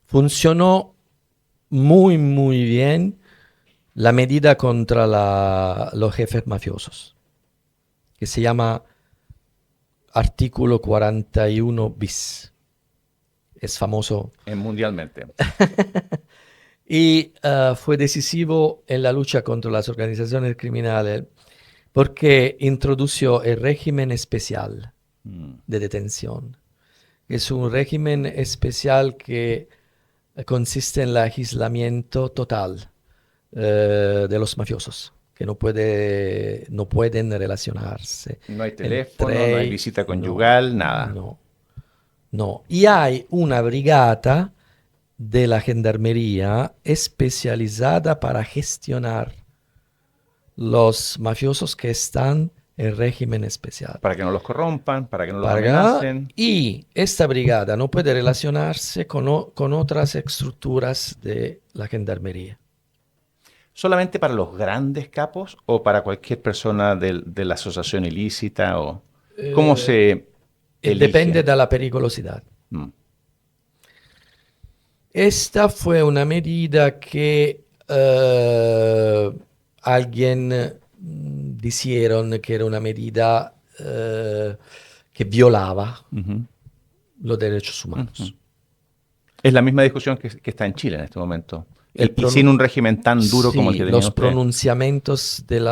Funcionó muy, muy bien la medida contra los jefes mafiosos, que se llama artículo 41 bis. Es famoso. Mundialmente. Y fue decisivo en la lucha contra las organizaciones criminales porque introdujo el régimen especial de detención. Es un régimen especial que consiste en el aislamiento total de los mafiosos, que no pueden relacionarse. No hay teléfono, no hay visita conyugal, nada. No. Y hay una brigada de la gendarmería especializada para gestionar los mafiosos que están en régimen especial. Para que no los corrompan, para que no los amenacen. Y esta brigada no puede relacionarse con otras estructuras de la gendarmería. ¿Solamente para los grandes capos o para cualquier persona de la asociación ilícita? O ¿cómo se elige? Depende de la periculosidad. Esta fue una medida que alguien dijeron que era una medida que violaba los derechos humanos. Es la misma discusión que está en Chile en este momento. Y sin un régimen tan duro como el que tenía los usted. pronunciamientos del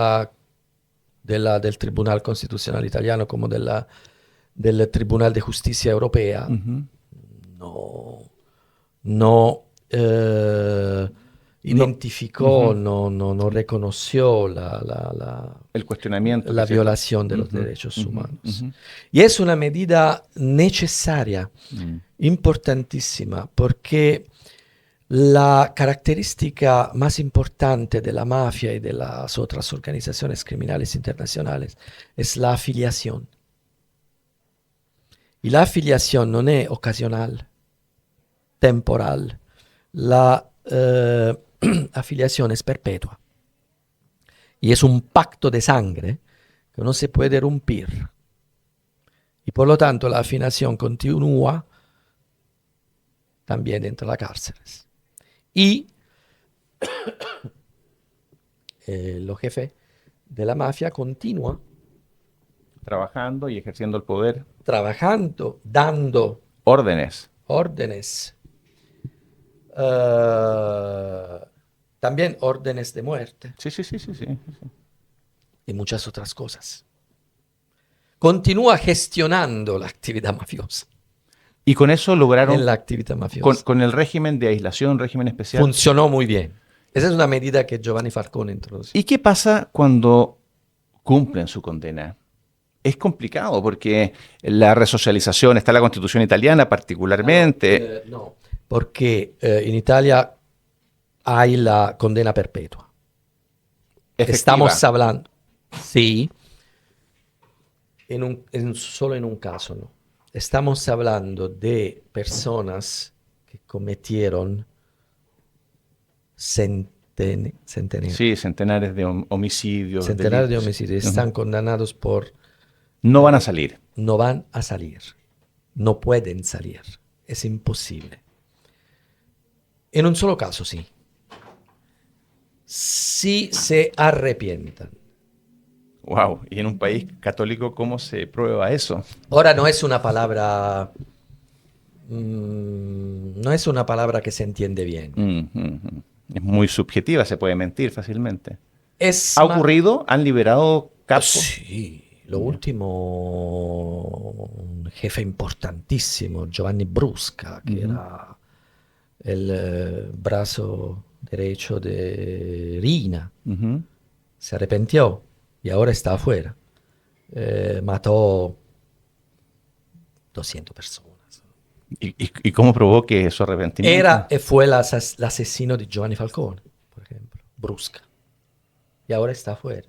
Tribunal Constitucional Italiano como del Tribunal de Justicia Europea no identificó, no reconoció el cuestionamiento, la violación de los derechos humanos. Y es una medida necesaria, importantísima, porque la característica más importante de la mafia y de las otras organizaciones criminales internacionales es la afiliación. Y la afiliación no es ocasional, temporal. La afiliación es perpetua. Y es un pacto de sangre que no se puede romper. Y por lo tanto la afiliación continúa también dentro de las cárceles. Y los jefes de la mafia continúan trabajando y ejerciendo el poder. Trabajando, dando órdenes. También órdenes de muerte. Sí. Y muchas otras cosas. Continúa gestionando la actividad mafiosa. Y con eso lograron, en la actividad mafiosa. Con el régimen de aislación, régimen especial. Funcionó muy bien. Esa es una medida que Giovanni Falcone introdujo. ¿Y qué pasa cuando cumplen su condena? Es complicado porque la resocialización, está la Constitución italiana particularmente. No, porque en Italia hay la condena perpetua. Efectiva. Estamos hablando, sí, solo en un caso, ¿no? Estamos hablando de personas que cometieron centenares de homicidios. Centenares de homicidios. Están condenados por... No van a salir. No van a salir. No pueden salir. Es imposible. En un solo caso, sí. Si se arrepientan. Wow. Y en un país católico, ¿cómo se prueba eso? Ahora no es una palabra... no es una palabra que se entiende bien. Es muy subjetiva, se puede mentir fácilmente. ¿Ha ocurrido? ¿Han liberado capos? Sí. Lo último, un jefe importantísimo, Giovanni Brusca, que era el brazo derecho de Riina, se arrepintió y ahora está afuera. Mató 200 personas. ¿Y cómo probó que su arrepentimiento? Fue el asesino de Giovanni Falcone, por ejemplo, Brusca. Y ahora está afuera.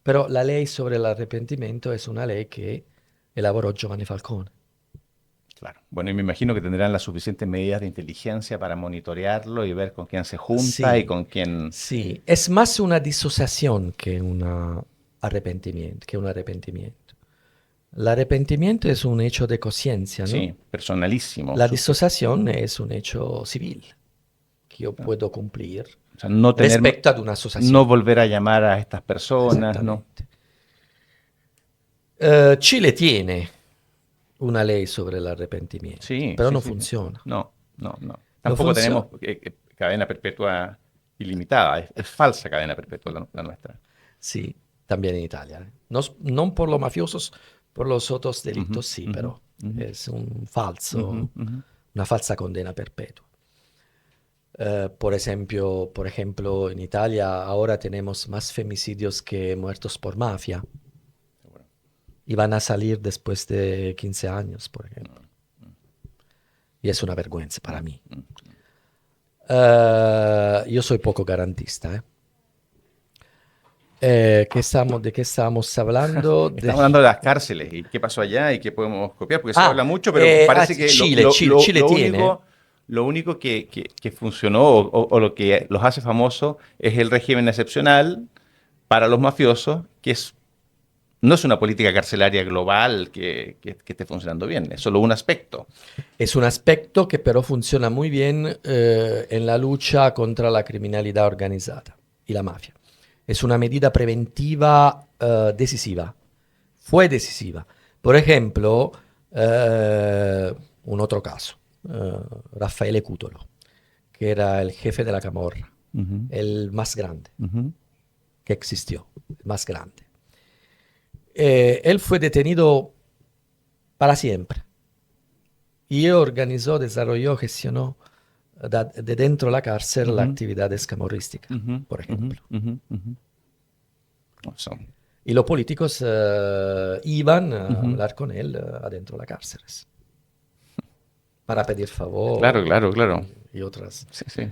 Pero la ley sobre el arrepentimiento es una ley que elaboró Giovanni Falcone. Claro. Bueno, y me imagino que tendrán las suficientes medidas de inteligencia para monitorearlo y ver con quién se junta y con quién... Sí, es más una disociación que un arrepentimiento. El arrepentimiento es un hecho de conciencia, ¿no? Sí, personalísimo. La disociación es un hecho civil que yo puedo cumplir. sea, no tener, respecto ad una asociación. no volver a llamar a estas personas, ¿no? Exactamente. Chile tiene una ley sobre el arrepentimiento, Sí, pero sí, no sí. funciona. No, no, no. No Tampoco funciona. tenemos cadena perpetua ilimitada. Es falsa cadena perpetua la nuestra. Sí, también en Italia. No por los mafiosos, por los otros Ujú, delitos sí, ujú, pero ujú, es ujú, ujú. una falsa condena perpetua. Por ejemplo, en Italia ahora tenemos más femicidios que muertos por mafia Seguro. y van a salir después de 15 años, por ejemplo. Y es una vergüenza para Mm, mí. mm. Yo soy poco garantista, ¿eh? ¿De qué estábamos hablando? Estamos hablando de las cárceles y qué pasó allá y qué podemos copiar, porque se Ah, habla mucho, pero parece que Chile tiene. lo único que funcionó o lo que los hace famosos es el régimen excepcional para los mafiosos, no es una política carcelaria global que esté funcionando bien, es solo un aspecto. Es un aspecto que pero funciona muy bien en la lucha contra la criminalidad organizada y la mafia. Es una medida preventiva decisiva. Fue decisiva. Por ejemplo, un otro caso, Raffaele Cutolo, que era el jefe de la Camorra, Ujú, el más grande ujú. que existió, el más grande. Él fue detenido para siempre y organizó, desarrolló, gestionó de dentro de la cárcel la Ujú, actividad escamorrística, ujú, por ujú, ejemplo. ujú, ujú. Son- Y los políticos iban a ujú. hablar con él adentro de la cárcel para pedir Claro, favor claro, claro. y otras, Sí, sí.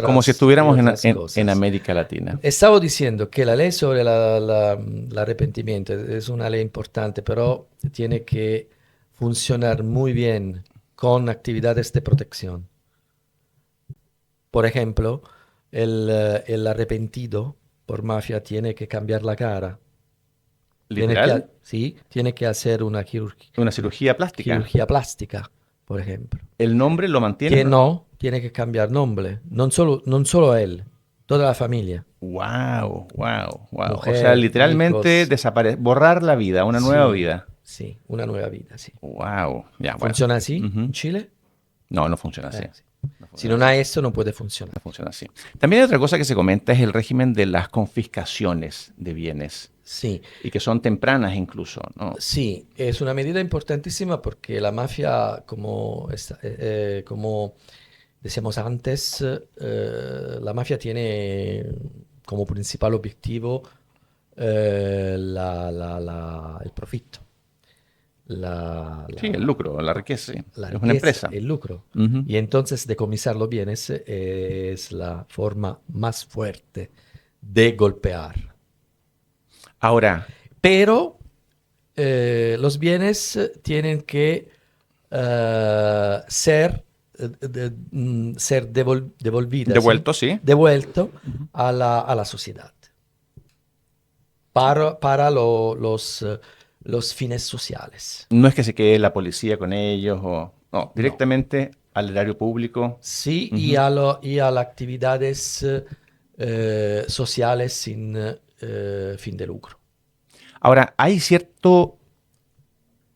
Como si y estuviéramos otras en cosas. América Latina. Estaba diciendo que la ley sobre el arrepentimiento es una ley importante, pero tiene que funcionar muy bien con actividades de protección. Por ejemplo, el arrepentido por mafia tiene que cambiar la cara. Literal, Sí, tiene que hacer una una cirugía plástica. cirugía plástica, por ejemplo. El nombre lo mantiene, Que ¿no? no, tiene que cambiar nombre. Non solo él, toda la familia. Wow, wow, wow. O sea, Mujer, literalmente hijos. borrar la vida, una nueva Sí, vida. sí, una nueva vida, sí. Wow, ya, bueno. ¿Funciona así en Ujú. Chile? No, no funciona así. Sí. No Si funciona no así. hay esto, no puede funcionar. No funciona así. También hay otra cosa que se comenta es el régimen de las confiscaciones de bienes Sí, y que son tempranas incluso, ¿no? sí, es una medida importantísima porque la mafia, como decíamos antes, la mafia tiene como principal objetivo el profito, la, Sí, el la- lucro, la riqueza, sí. la Es una riqueza, empresa. el lucro. Ujú. Y entonces decomisar los bienes es la forma más fuerte de golpear. Ahora, Pero los bienes tienen que ser devolvidas, ¿sí? devuelto, sí. Devuelto Ujú. a la sociedad los fines sociales. No es que se quede la policía con ellos o... No, No. directamente al erario público. Sí, Ujú. y a las actividades sociales sin fin de lucro. Ahora, hay cierto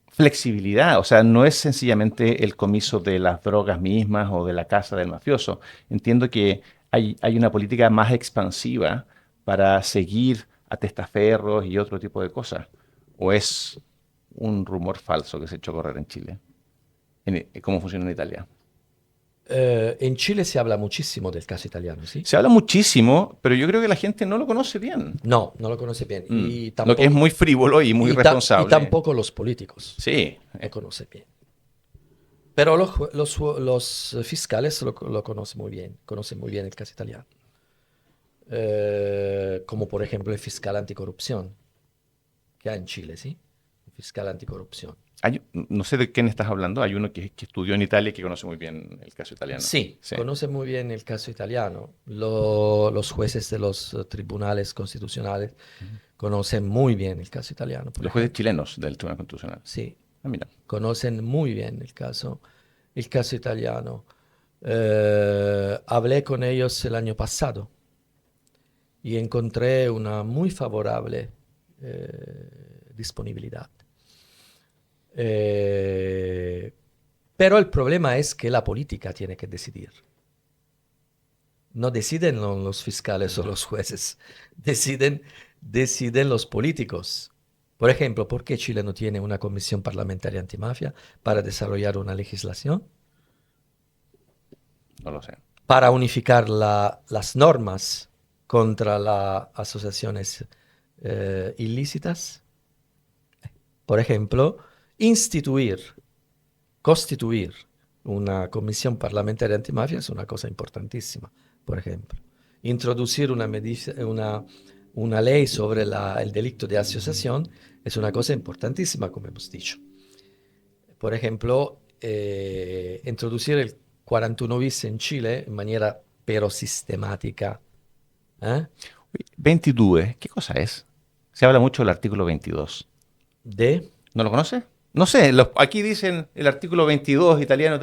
flexibilidad, o sea, no es sencillamente el comiso de las drogas mismas o de la casa del mafioso. Entiendo que hay una política más expansiva para seguir a testaferros y otro tipo de cosas. ¿O es un rumor falso que se echó a correr en Chile? ¿Cómo funciona en Italia? En Chile se habla muchísimo del caso italiano, ¿sí? Se habla muchísimo, pero yo creo que la gente no lo conoce bien. No, no lo conoce bien. Lo que es muy frívolo y muy Y responsable. tampoco los políticos Sí, lo conocen bien. Pero los fiscales lo conocen muy bien el caso italiano. Como por ejemplo el fiscal anticorrupción que hay en Chile, ¿sí? El fiscal anticorrupción. no sé de quién estás hablando. Hay uno que estudió en Italia y que conoce muy bien el caso italiano. Sí, Sí. conoce muy bien el caso italiano. Los jueces de los tribunales constitucionales conocen muy bien el caso italiano, por Los jueces ejemplo. chilenos del Tribunal Constitucional. Sí, Ah, mira. conocen muy bien el caso italiano. Hablé con ellos el año pasado y encontré una muy favorable disponibilidad. Eh, pero el problema es que la política tiene que decidir. No deciden los fiscales o los jueces, deciden los políticos. Por ejemplo, ¿por qué Chile no tiene una comisión parlamentaria antimafia para desarrollar una legislación? No lo sé. Para unificar las normas contra las asociaciones ilícitas. Por ejemplo, constituir una comisión parlamentaria antimafia es una cosa importantísima, por ejemplo. Introducir una ley sobre el delito de asociación es una cosa importantísima, como hemos dicho. Por ejemplo, introducir el 41 bis en Chile en manera pero sistemática. ¿Eh? 22, ¿qué cosa es? Se habla mucho del artículo 22. De ¿No lo conoce? No sé, aquí dicen el artículo 22, italiano,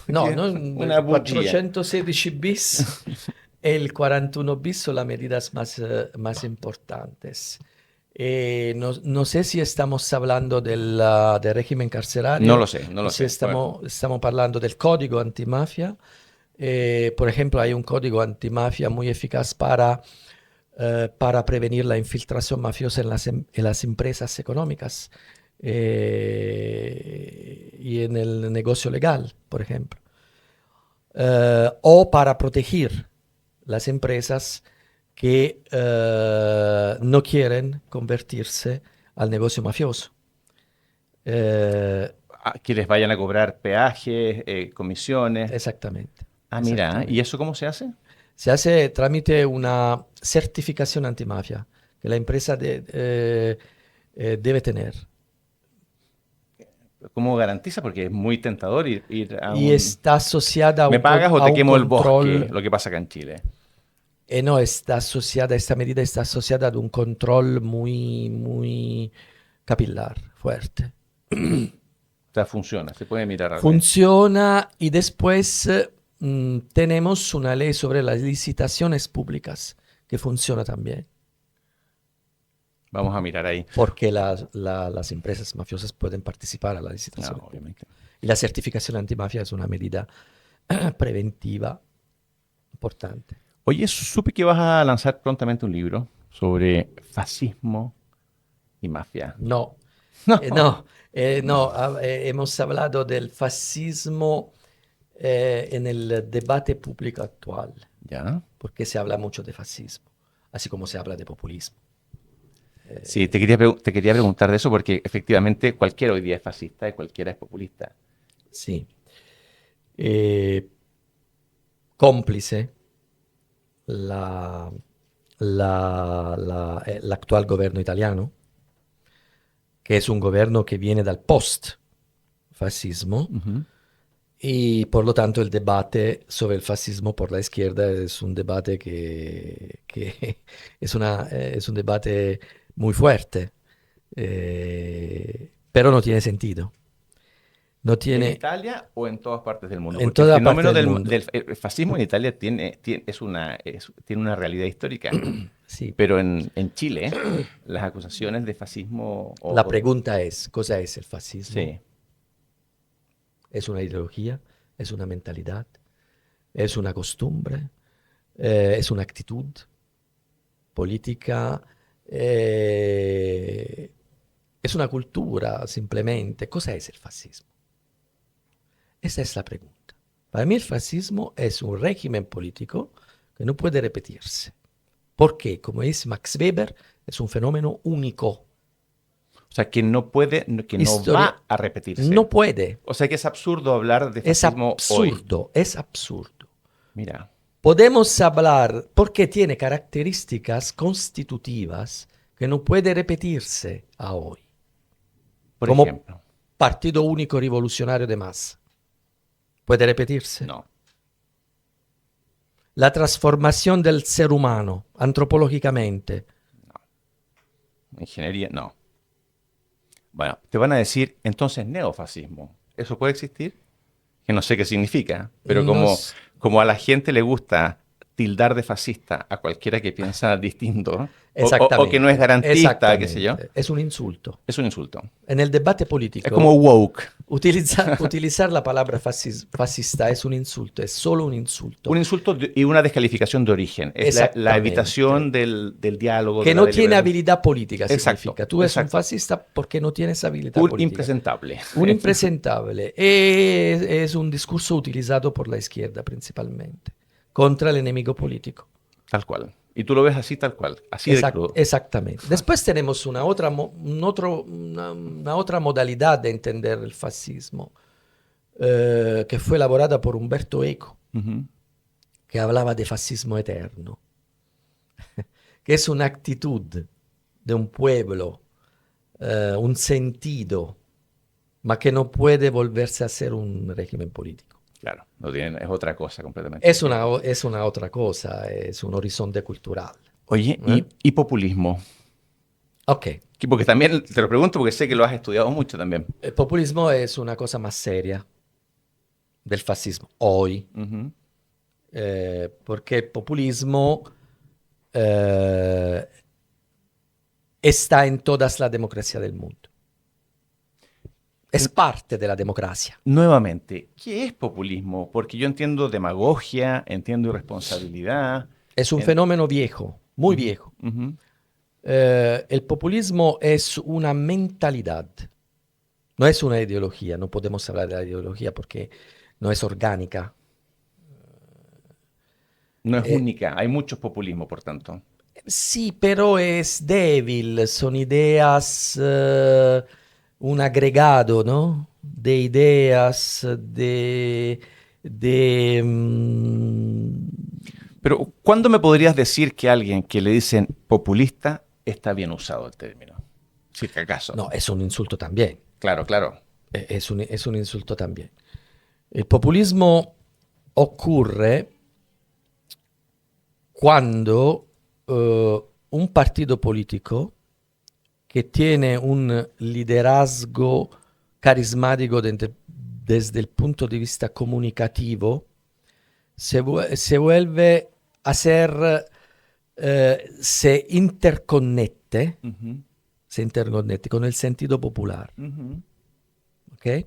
No, que no, una el bugia. 416 bis e il 41 bis son las medidas más importantes. No sé si estamos hablando del régimen No lo carcelario sé, no o lo si sé. Bueno, estamos hablando del código antimafia. Por ejemplo, hay un código antimafia muy eficaz para prevenir la infiltración mafiosa en las empresas económicas y en el negocio legal, por ejemplo. O para proteger las empresas que no quieren convertirse al negocio mafioso. Eh, que les vayan a cobrar peajes, comisiones. exactamente, Ah, mira, ¿y exactamente. eso cómo se hace? Se hace trámite una certificación antimafia que la empresa debe tener. ¿Cómo garantiza? Porque es muy tentador ir a Y un... está asociada ¿Me pagas o a te un quemo el bosque? control, Lo que pasa acá en Chile. no, está asociada, esta medida está asociada a un control muy capilar, fuerte. O sea, funciona, se puede mirar algo. Funciona y después tenemos una ley sobre las licitaciones públicas que funciona también, Vamos a mirar ahí. porque las empresas mafiosas pueden participar a las No, licitaciones públicas. obviamente. Y la certificación antimafia es una medida preventiva importante. Oye, supe que vas a lanzar prontamente un libro sobre fascismo y mafia. No, No, no, hemos hablado del fascismo en el debate público actual, ya. porque se habla mucho de fascismo, así como se habla de populismo. Sí, te quería preguntar de eso porque efectivamente cualquiera hoy día es fascista y cualquiera es populista. Sí. Eh, cómplice la, el actual gobierno italiano, que es un gobierno que viene dal post-fascismo, Ujú. y por lo tanto el debate sobre el fascismo por la izquierda es un debate que es un debate muy fuerte, pero no tiene sentido. No ¿En tiene Italia o en todas partes del mundo? en Porque el toda parte fenómeno del mundo. del fascismo en Italia tiene una realidad histórica. Sí. Pero en Chile, las acusaciones de fascismo La pregunta es, ¿cosa es el fascismo? sí, ¿Es una ideología? ¿Es una mentalidad? ¿Es una costumbre? ¿Es una actitud política? ¿Es una cultura simplemente? ¿Cosa es el fascismo? Esa es la pregunta. Para mí el fascismo es un régimen político que no puede repetirse. Porque, como dice Max Weber, es un fenómeno único. o sea, que no puede, que no Historia va a repetirse. no puede. O sea, que es absurdo hablar de Es fascismo hoy. absurdo, es absurdo. Mira, Podemos hablar porque tiene características constitutivas que no puede repetirse a hoy, por como ejemplo, Partido Único Revolucionario de Massa. ¿Puede repetirse? no, La transformación del ser humano antropológicamente. ingeniería, no. Bueno, te van a decir entonces neofascismo. ¿Eso puede existir? que no sé qué significa, pero No como, s- como a la gente le gusta tildar de fascista a cualquiera que piensa distinto, o que no es Exactamente, garantista, qué sé yo, exactamente. Es un insulto. es un insulto. En el debate Es como político, woke. utilizar la palabra fascista es un insulto, es solo un Un insulto. insulto y una descalificación de origen. Es la evitación Exactamente. del diálogo, de Que la no tiene deliberación. habilidad política, Exacto, significa. Tú eres un exacto. fascista porque no tienes habilidad Un política. impresentable. Un impresentable. Es un discurso utilizado por la izquierda principalmente, contra el enemigo político. Tal cual. Y tú lo ves así, tal cual. Así de crudo. Exactamente. Después tenemos una otra modalidad de entender el fascismo, que fue elaborada por Umberto Eco, Ujú. que hablaba de fascismo eterno, que es una actitud de un pueblo, un sentido, ma que no puede volverse a ser un régimen político. Claro, no tienen, es otra cosa completamente Es distinta. es una otra cosa, es un horizonte cultural. Oye, ¿Eh? y populismo. Ok, Porque también te lo pregunto porque sé que lo has estudiado mucho también. el populismo es una cosa más seria del fascismo hoy, Ujú. porque el populismo eh, está en todas las democracias del mundo. Es parte de la democracia. Nuevamente, ¿qué es populismo? Porque yo entiendo demagogia, entiendo irresponsabilidad. Es un en- fenómeno viejo, muy Ujú, viejo. ujú. El populismo es una mentalidad, no es una ideología, no podemos hablar de la ideología porque no es orgánica. No es Eh, única, hay muchos populismos, por tanto. sí, pero es débil, son ideas, un agregado, ¿no? De ideas, de, Pero, ¿cuándo me podrías decir que alguien que le dicen populista está bien usado el término? Si es que acaso. no, es un insulto también, Claro, claro. es un insulto también. El populismo ocurre cuando un partido político que tiene un liderazgo carismático desde el punto de vista comunicativo se vuelve a ser, Ujú, se interconnette con el sentido popular, ujú, ¿ok?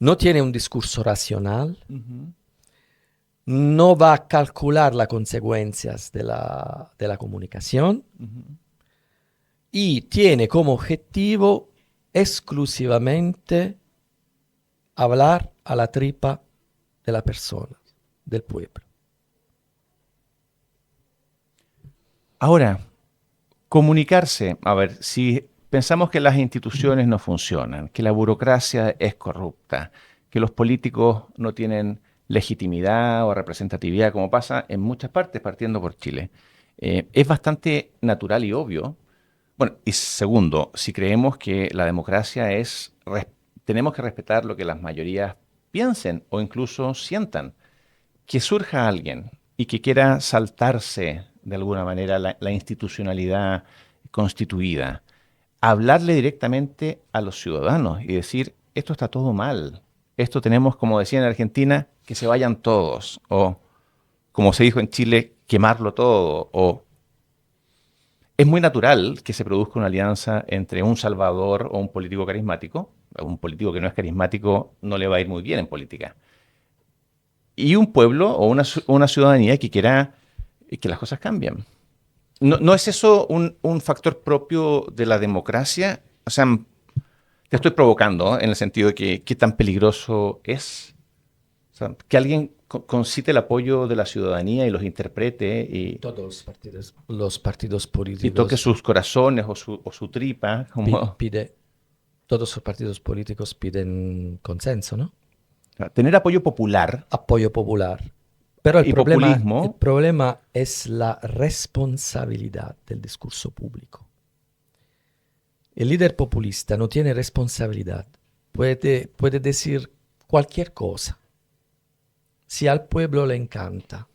No tiene un discurso racional, ujú. no va a calcular las consecuencias de la comunicación Ujú. y tiene como objetivo exclusivamente hablar a la tripa de la persona, del pueblo. Ahora, comunicarse. A ver, si pensamos que las instituciones no funcionan, que la burocracia es corrupta, que los políticos no tienen legitimidad o representatividad, como pasa en muchas partes, partiendo por Chile, es bastante natural y obvio. Bueno, y segundo, si creemos que la democracia tenemos que respetar lo que las mayorías piensen o incluso sientan. Que surja alguien y que quiera saltarse de alguna manera la institucionalidad constituida, hablarle directamente a los ciudadanos y decir, esto está todo mal, esto tenemos, como decía en Argentina, que se vayan todos, o como se dijo en Chile, quemarlo todo, o es muy natural que se produzca una alianza entre un salvador o un político carismático. A un político que no es carismático no le va a ir muy bien en política. Y un pueblo o una ciudadanía que quiera que las cosas cambien. ¿No es eso un factor propio de la democracia? O sea, te estoy provocando, ¿eh? En el sentido de que qué tan peligroso es. O sea, que alguien concite el apoyo de la ciudadanía y los interprete Todos los partidos y toque políticos sus corazones o su tripa. Como, pide, todos los partidos políticos piden consenso, ¿no? tener apoyo popular Apoyo popular. Pero y el populismo. problema es la responsabilidad del discurso público. El líder populista no tiene responsabilidad. Puede decir cualquier cosa. Si al pueblo le encanta.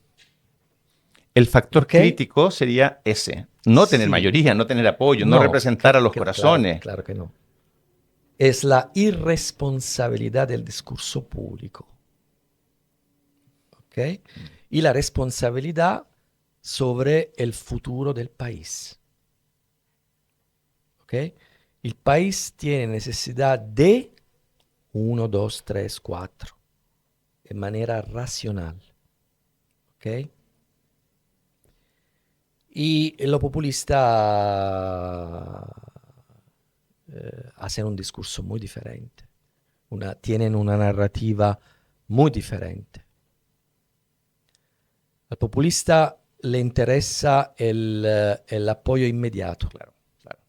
El factor ¿Ok? crítico sería ese. No tener Sí. mayoría, no tener apoyo, no No, representar a los claro, corazones. claro que no. Es la irresponsabilidad del discurso público. ¿ok? Y la responsabilidad sobre el futuro del país, ¿ok? El país tiene necesidad de 1, 2, 3, 4, de manera racional, ¿ok? Y los populistas hacen un discurso muy diferente, tienen una narrativa muy diferente. Al populista le interesa el apoyo inmediato. Claro, claro.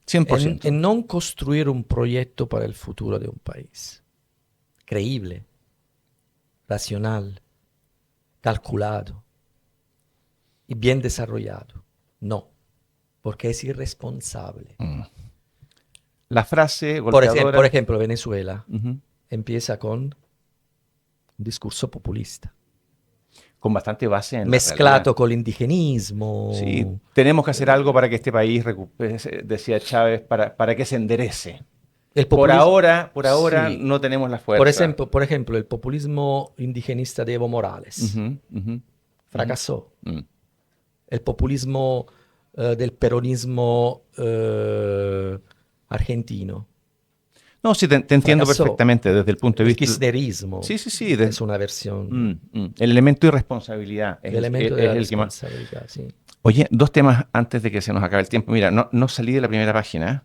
100%. En non costruire un proyecto para el futuro de un país. Creíble, racional, calculado y bien desarrollado. No, porque es irresponsable. La frase Por golpeadora... ejemplo, Venezuela Ujú. empieza con un discurso populista, Con bastante base en la mezclato realidad. con l'indigenismo. Sí, tenemos que hacer algo para que este país recupere, decía Chávez, para que se enderece. El Por populismo, ahora sí. no tenemos la fuerza. Por ejemplo, el populismo indigenista de Evo Morales Ujú, ujú, fracasó. mm. El populismo del peronismo argentino No, sí, te entiendo fracasó. perfectamente desde el punto de El vista... kirchnerismo Sí, sí, sí. es una versión, El elemento de irresponsabilidad el elemento de es la el que más... responsabilidad, sí. Oye, dos temas antes de que se nos acabe el tiempo. Mira, no salí de la primera página,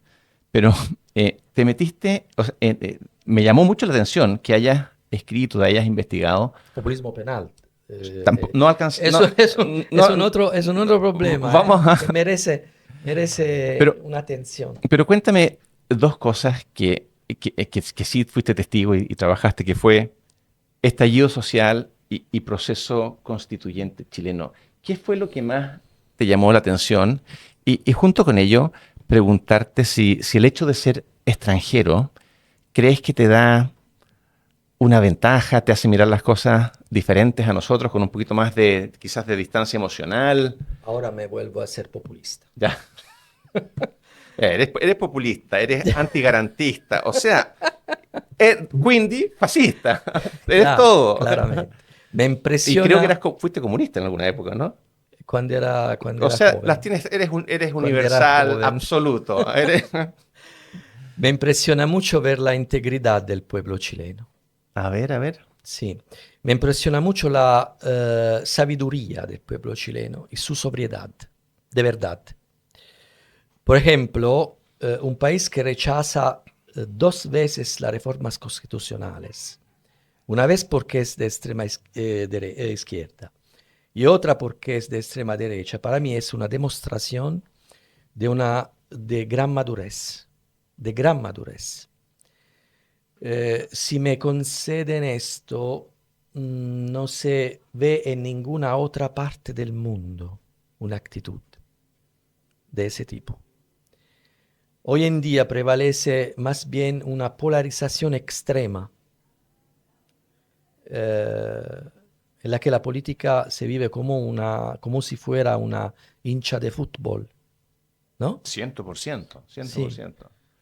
pero te metiste... o sea, me llamó mucho la atención que hayas escrito, que hayas investigado. Populismo penal. No alcancé... Eso, es un otro problema Vamos a... que merece Pero, una atención. pero cuéntame dos cosas que sí fuiste testigo y trabajaste, que fue estallido social y proceso constituyente chileno. ¿Qué fue lo que más te llamó la atención? Y junto con ello, preguntarte si el hecho de ser extranjero, ¿crees que te da una ventaja, te hace mirar las cosas diferentes a nosotros, con un poquito más de, quizás, de distancia emocional? Ahora me vuelvo a ser populista. Ya. Eres populista, eres antigarantista, o sea, quindi fascista, eres todo. Claramente. Me Y creo que impresiona fuiste comunista en alguna época, ¿no? cuando era O sea, joven. las tienes, eres Cuando era universal, joven. absoluto. Me impresiona mucho ver la integridad del pueblo chileno. A ver. Sí, me impresiona mucho la sabiduría del pueblo chileno y su sobriedad, de verdad. Por ejemplo, un país que rechaza 2 veces las reformas constitucionales. Una vez porque es de extrema izquierda y otra porque es de extrema derecha. Para mí es una demostración de gran madurez, de gran madurez. Si me conceden esto, no se ve en ninguna otra parte del mundo una actitud de ese tipo. Hoy en día prevalece más bien una polarización extrema, en la que la política se vive como si fuera una hincha de fútbol, ¿no? 100%, 100%. Sí.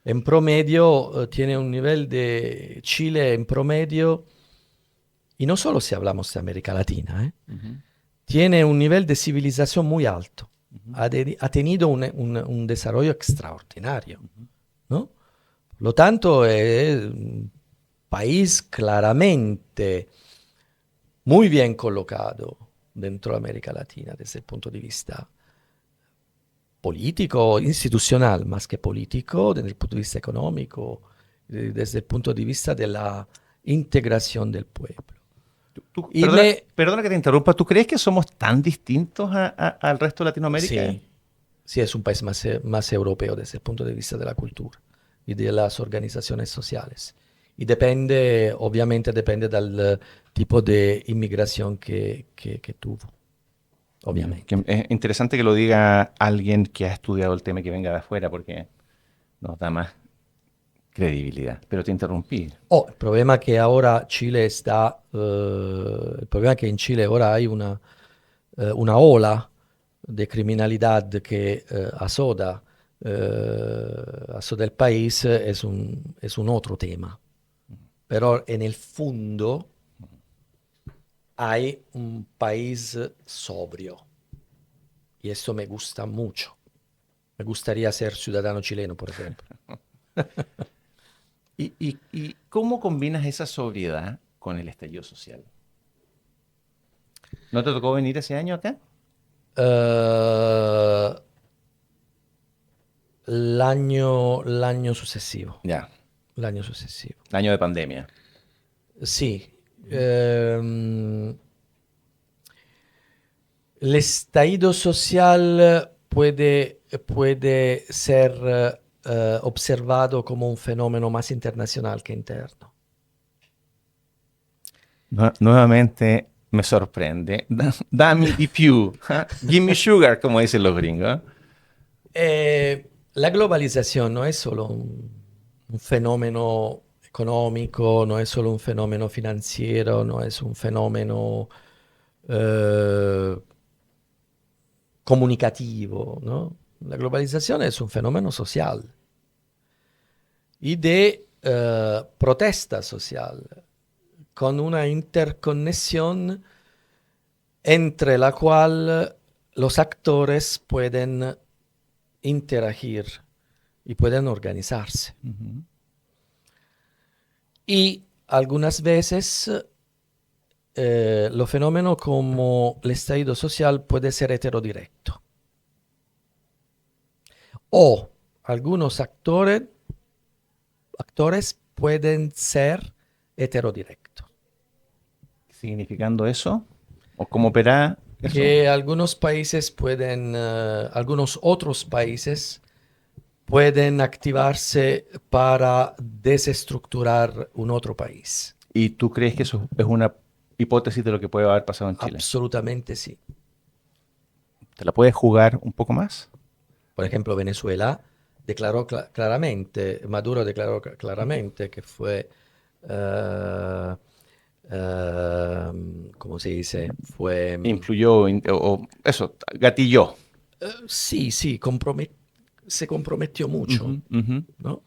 En promedio tiene un nivel de Chile en promedio, y no solo si hablamos de América Latina, tiene un nivel de civilización muy alto. Ha tenido un desarrollo extraordinario, ¿no? Por lo tanto, es un país claramente muy bien colocado dentro de América Latina desde el punto de vista político, institucional, más que político, desde el punto de vista económico, desde el punto de vista de la integración del pueblo. Perdona que te interrumpa, ¿tú crees que somos tan distintos al resto de Latinoamérica? Sí, es un país más europeo desde el punto de vista de la cultura y de las organizaciones sociales. Y obviamente depende del tipo de inmigración que tuvo, obviamente. Es interesante que lo diga alguien que ha estudiado el tema y que venga de afuera, porque nos da más credibilidad. Pero te interrumpí. El problema que ahora Chile el problema que en Chile ahora hay una ola de criminalidad que asoda el país es un otro tema. Pero en el fondo hay un país sobrio y esto me gusta mucho. Me gustaría ser ciudadano chileno, por ejemplo. ¿Y cómo combinas esa sobriedad con el estallido social? ¿No te tocó venir ese año acá? Eh, l'anno successivo, Ya, l'anno successivo. año de pandemia. Sì, ehm, l'estallido social puede ser observado como un fenómeno más internacional que interno. Nuevamente me sorprende. Dame di più. ¿Ah? Give me sugar, como dicen los gringos. La globalización no es solo un fenómeno económico, no es solo un fenómeno financiero, no es un fenómeno eh, comunicativo, ¿no? La globalización es un fenómeno social y de protesta social, con una interconexión entre la cual los actores pueden interagir y pueden organizarse. Ujú. Y algunas veces lo fenómeno como el estallido social puede ser heterodirecto. O algunos actores pueden ser heterodirectos. ¿Significando eso? ¿O cómo opera eso? Que algunos países pueden, algunos otros países pueden activarse para desestructurar un otro país. ¿Y tú crees que eso es una hipótesis de lo que puede haber pasado en Chile? Absolutamente sí. ¿Te la puedes jugar un poco más? Por ejemplo, Venezuela declaró claramente, Maduro declaró claramente que fue, eh, ¿cómo se dice? Fue, Influyó o eso, gatilló. sí, sí, se comprometió mucho, Ujú, ujú. ¿no?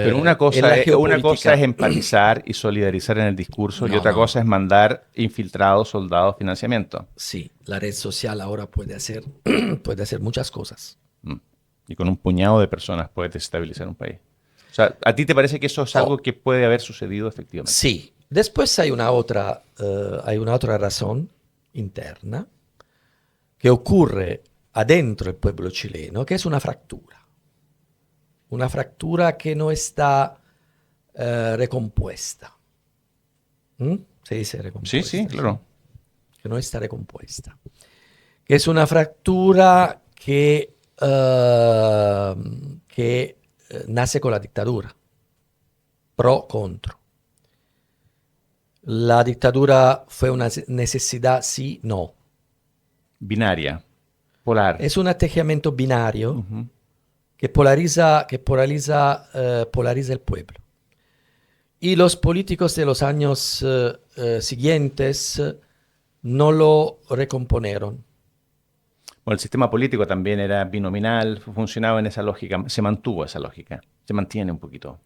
Pero En la una cosa es geopolítica, empatizar y solidarizar en el discurso y no, otra no, cosa es mandar infiltrados, soldados, financiamiento. sí, la red social ahora puede hacer, puede hacer muchas cosas. Mm. Y con un puñado de personas puedes desestabilizar un país. O sea, ¿a ti te parece que eso es Oh, algo que puede haber sucedido efectivamente? sí. Después hay una otra razón interna que ocurre adentro el pueblo chileno, que es una fractura que no está recompuesta. ¿Mm? Se dice Sí, sí, recompuesta, ¿sí? claro. Que no está recompuesta. Que es una fractura que nace con la dictadura, pro-contro. La dictadura fue una necesidad, sí, no. Binaria, polar. Es un atteggiamento binario Ujú. polariza el pueblo. Y los políticos de los años siguientes no lo recomponieron. Bueno, el sistema político también era binominal, funcionaba en esa lógica, se mantuvo esa lógica, se mantiene un poquito.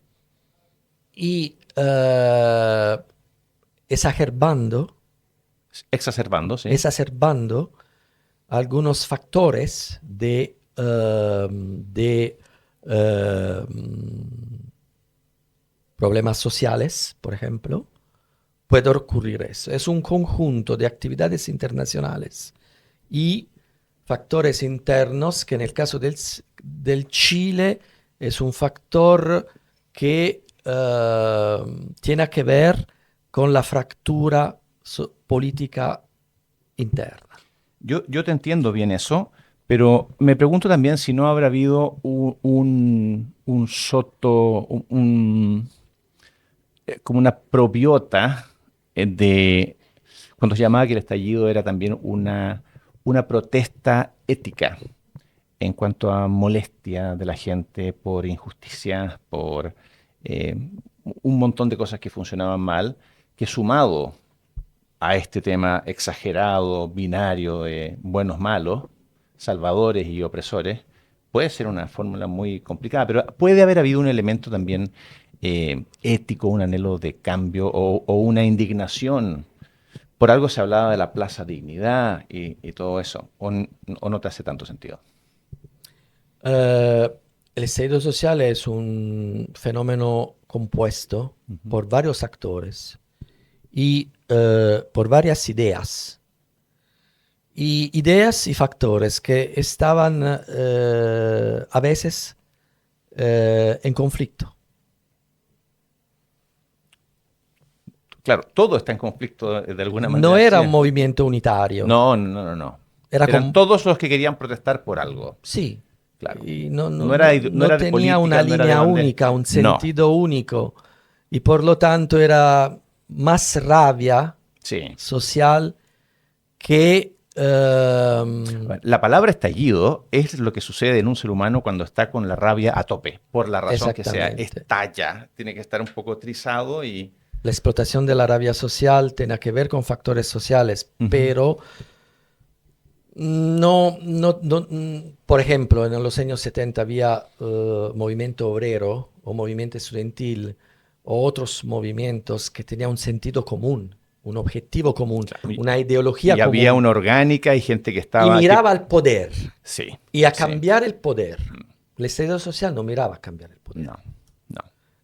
Y exacerbando, Exacerbando, sí. exacerbando algunos factores de problemas sociales, por ejemplo, puede ocurrir eso. Es un conjunto de actividades internacionales y factores internos que en el caso del Chile es un factor que tiene que ver con la fractura política interna. Yo te entiendo bien eso, pero me pregunto también si no habrá habido un soto, como una probiota de cuando se llamaba que el estallido era también una protesta ética en cuanto a molestia de la gente por injusticias, por eh, un montón de cosas que funcionaban mal, que sumado a este tema exagerado, binario de buenos, malos, salvadores y opresores, puede ser una fórmula muy complicada, pero puede haber habido un elemento también ético, un anhelo de cambio o una indignación por algo se hablaba de la Plaza Dignidad y todo eso, o no te hace tanto sentido. Eh, el estallido social es un fenómeno compuesto por varios actores y por varias ideas. Y ideas y factores que estaban a veces en conflicto. Claro, todo está en conflicto de alguna No manera era un siempre. movimiento unitario. No. Era Eran todos los que querían protestar por algo. Sí. Claro. Y No era, no no era de tenía una política, no era de línea bandera. única, un No, sentido único. Y por lo tanto era más rabia sí. social que... La palabra estallido es lo que sucede en un ser humano cuando está con la rabia a tope, por la razón que sea, exactamente. estalla. Tiene que estar un poco trizado y... La explotación de la rabia social tiene que ver con factores sociales, pero por ejemplo, en los años 70 había movimiento obrero o movimiento estudiantil o otros movimientos que tenían un sentido común, un objetivo común, una ideología Y había común. una orgánica y gente que Y estaba... miraba al poder Sí, y a sí. cambiar el poder. El estallido social no miraba a cambiar el poder.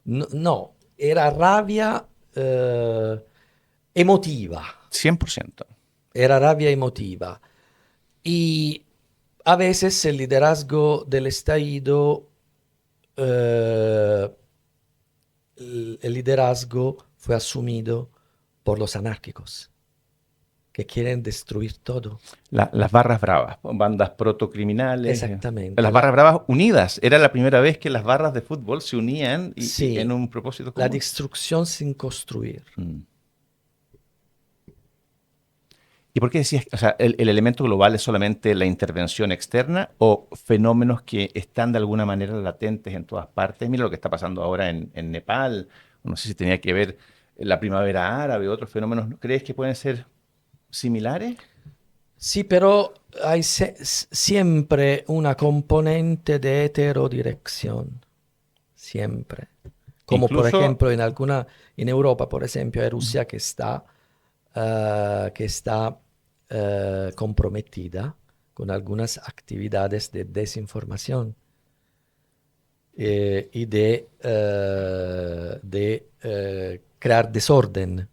No. No, era rabia emotiva. 100%. Era rabia emotiva. Y a veces el liderazgo del estallido, el liderazgo fue asumido por los anárquicos, que quieren destruir todo. Las barras bravas, bandas protocriminales. Exactamente. Las barras bravas unidas. Era la primera vez que las barras de fútbol se unían y Sí, en un propósito común. la destrucción sin construir. ¿Y por qué decías, o sea, el elemento global es solamente la intervención externa o fenómenos que están de alguna manera latentes en todas partes? Mira lo que está pasando ahora en Nepal. No sé si tenía que ver la primavera árabe, otros fenómenos. ¿Crees que pueden ser similares? Sí, pero hay siempre una componente de heterodirección. Siempre. Como por Incluso, ejemplo en Europa, por ejemplo, hay Rusia que está comprometida con algunas actividades de desinformación y de crear desorden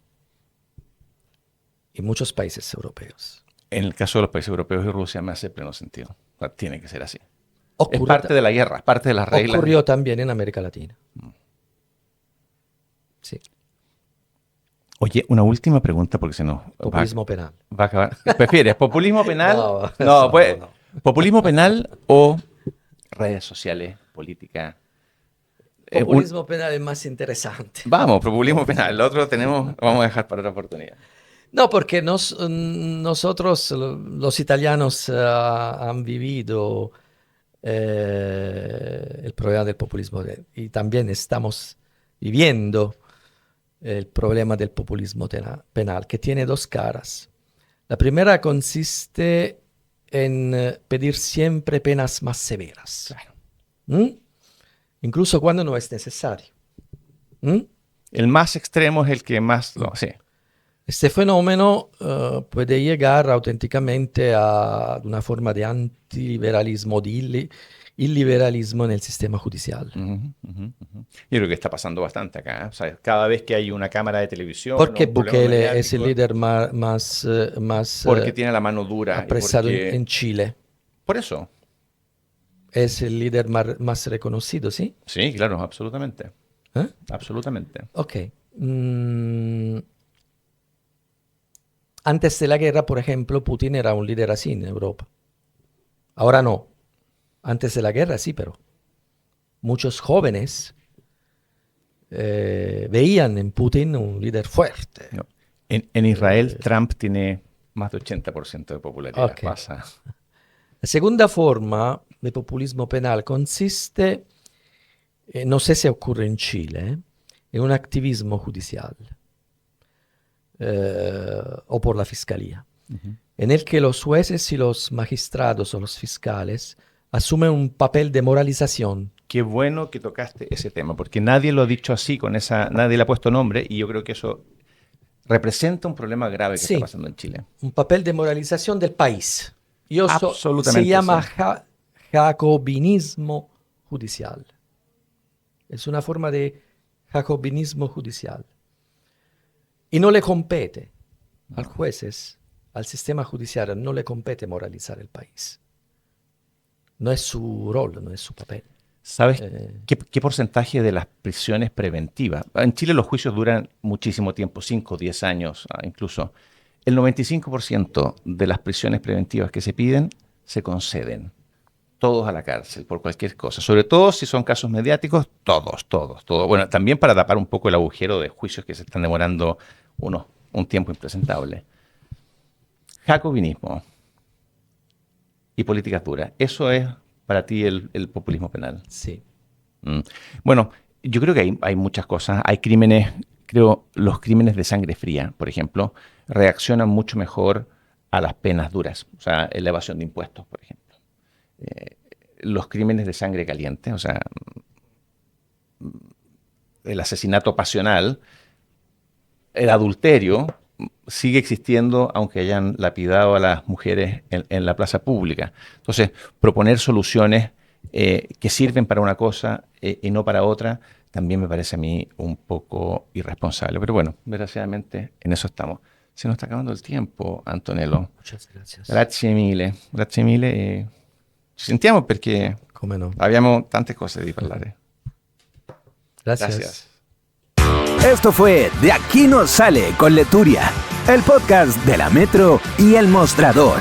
en muchos países europeos. en el caso de los países europeos y Rusia me hace pleno sentido. O sea, tiene que ser así. Es Ocurrió, parte de la guerra, es parte de las reglas. ocurrió también en América Latina. Sí, Oye, una última pregunta porque si no populismo penal. va a acabar. ¿Prefieres populismo penal? No, No, eso pues, no. populismo penal o redes sociales, política. Populismo penal es más interesante. Vamos, populismo penal. El otro vamos a dejar para otra oportunidad. No, porque nosotros, los italianos, han vivido el problema del populismo y también estamos viviendo el problema del populismo penal, que tiene dos caras. La primera consiste en pedir siempre penas más severas, Claro. incluso cuando no es necesario. El más extremo es el que más... sí. Este fenómeno puede llegar auténticamente a una forma de antiliberalismo, de illiberalismo en el sistema judicial. Yo creo que está pasando bastante acá. O sea, cada vez que hay una cámara de televisión... Porque un problema Bukele es el mediático, líder más porque tiene la mano dura. apresado y porque... en Chile. Por eso. Es el líder más reconocido, ¿sí? Sí, claro, absolutamente. ¿Eh? Absolutamente. Ok. Antes de la guerra, por ejemplo, Putin era un líder así en Europa. Ahora no. Antes de la guerra sí, pero muchos jóvenes veían en Putin un líder fuerte. No. En Israel, Trump tiene más de 80% de popularidad. Ok. Pasa. La segunda forma de populismo penal consiste, no sé si ocurre en Chile, en un activismo judicial o por la fiscalía, en el que los jueces y los magistrados o los fiscales asumen un papel de moralización. Qué bueno que tocaste ese tema, porque nadie lo ha dicho así, nadie le ha puesto nombre, y yo creo que eso representa un problema grave que Sí. está pasando en Chile. Un papel de moralización del país. Absolutamente Se llama sí. jacobinismo judicial. Es una forma de jacobinismo judicial. Y no le compete a los jueces, al sistema judicial, no le compete moralizar el país. No es su rol, no es su papel. ¿Sabes qué porcentaje de las prisiones preventivas? En Chile los juicios duran muchísimo tiempo, 5, 10 años incluso. El 95% de las prisiones preventivas que se piden se conceden. Todos a la cárcel por cualquier cosa. Sobre todo si son casos mediáticos, todos. Bueno, también para tapar un poco el agujero de juicios que se están demorando un tiempo impresentable. Jacobinismo y políticas duras. Eso es para ti el populismo penal. Sí. Bueno, yo creo que hay muchas cosas. Hay crímenes, creo, los crímenes de sangre fría, por ejemplo, reaccionan mucho mejor a las penas duras. O sea, la evasión de impuestos, por ejemplo. Los crímenes de sangre caliente, o sea, el asesinato pasional, el adulterio, sigue existiendo aunque hayan lapidado a las mujeres en la plaza pública. Entonces, proponer soluciones que sirven para una cosa y no para otra, también me parece a mí un poco irresponsable. Pero bueno, desgraciadamente en eso estamos. Se nos está acabando el tiempo, Antonello. Muchas gracias. Grazie mille. Grazie mille. Ci sentiamo perché Come no. abbiamo tante cose di parlare. Gracias. Gracias. Esto fue De Aquí no sale con Leturia, el podcast de la Metro y El Mostrador.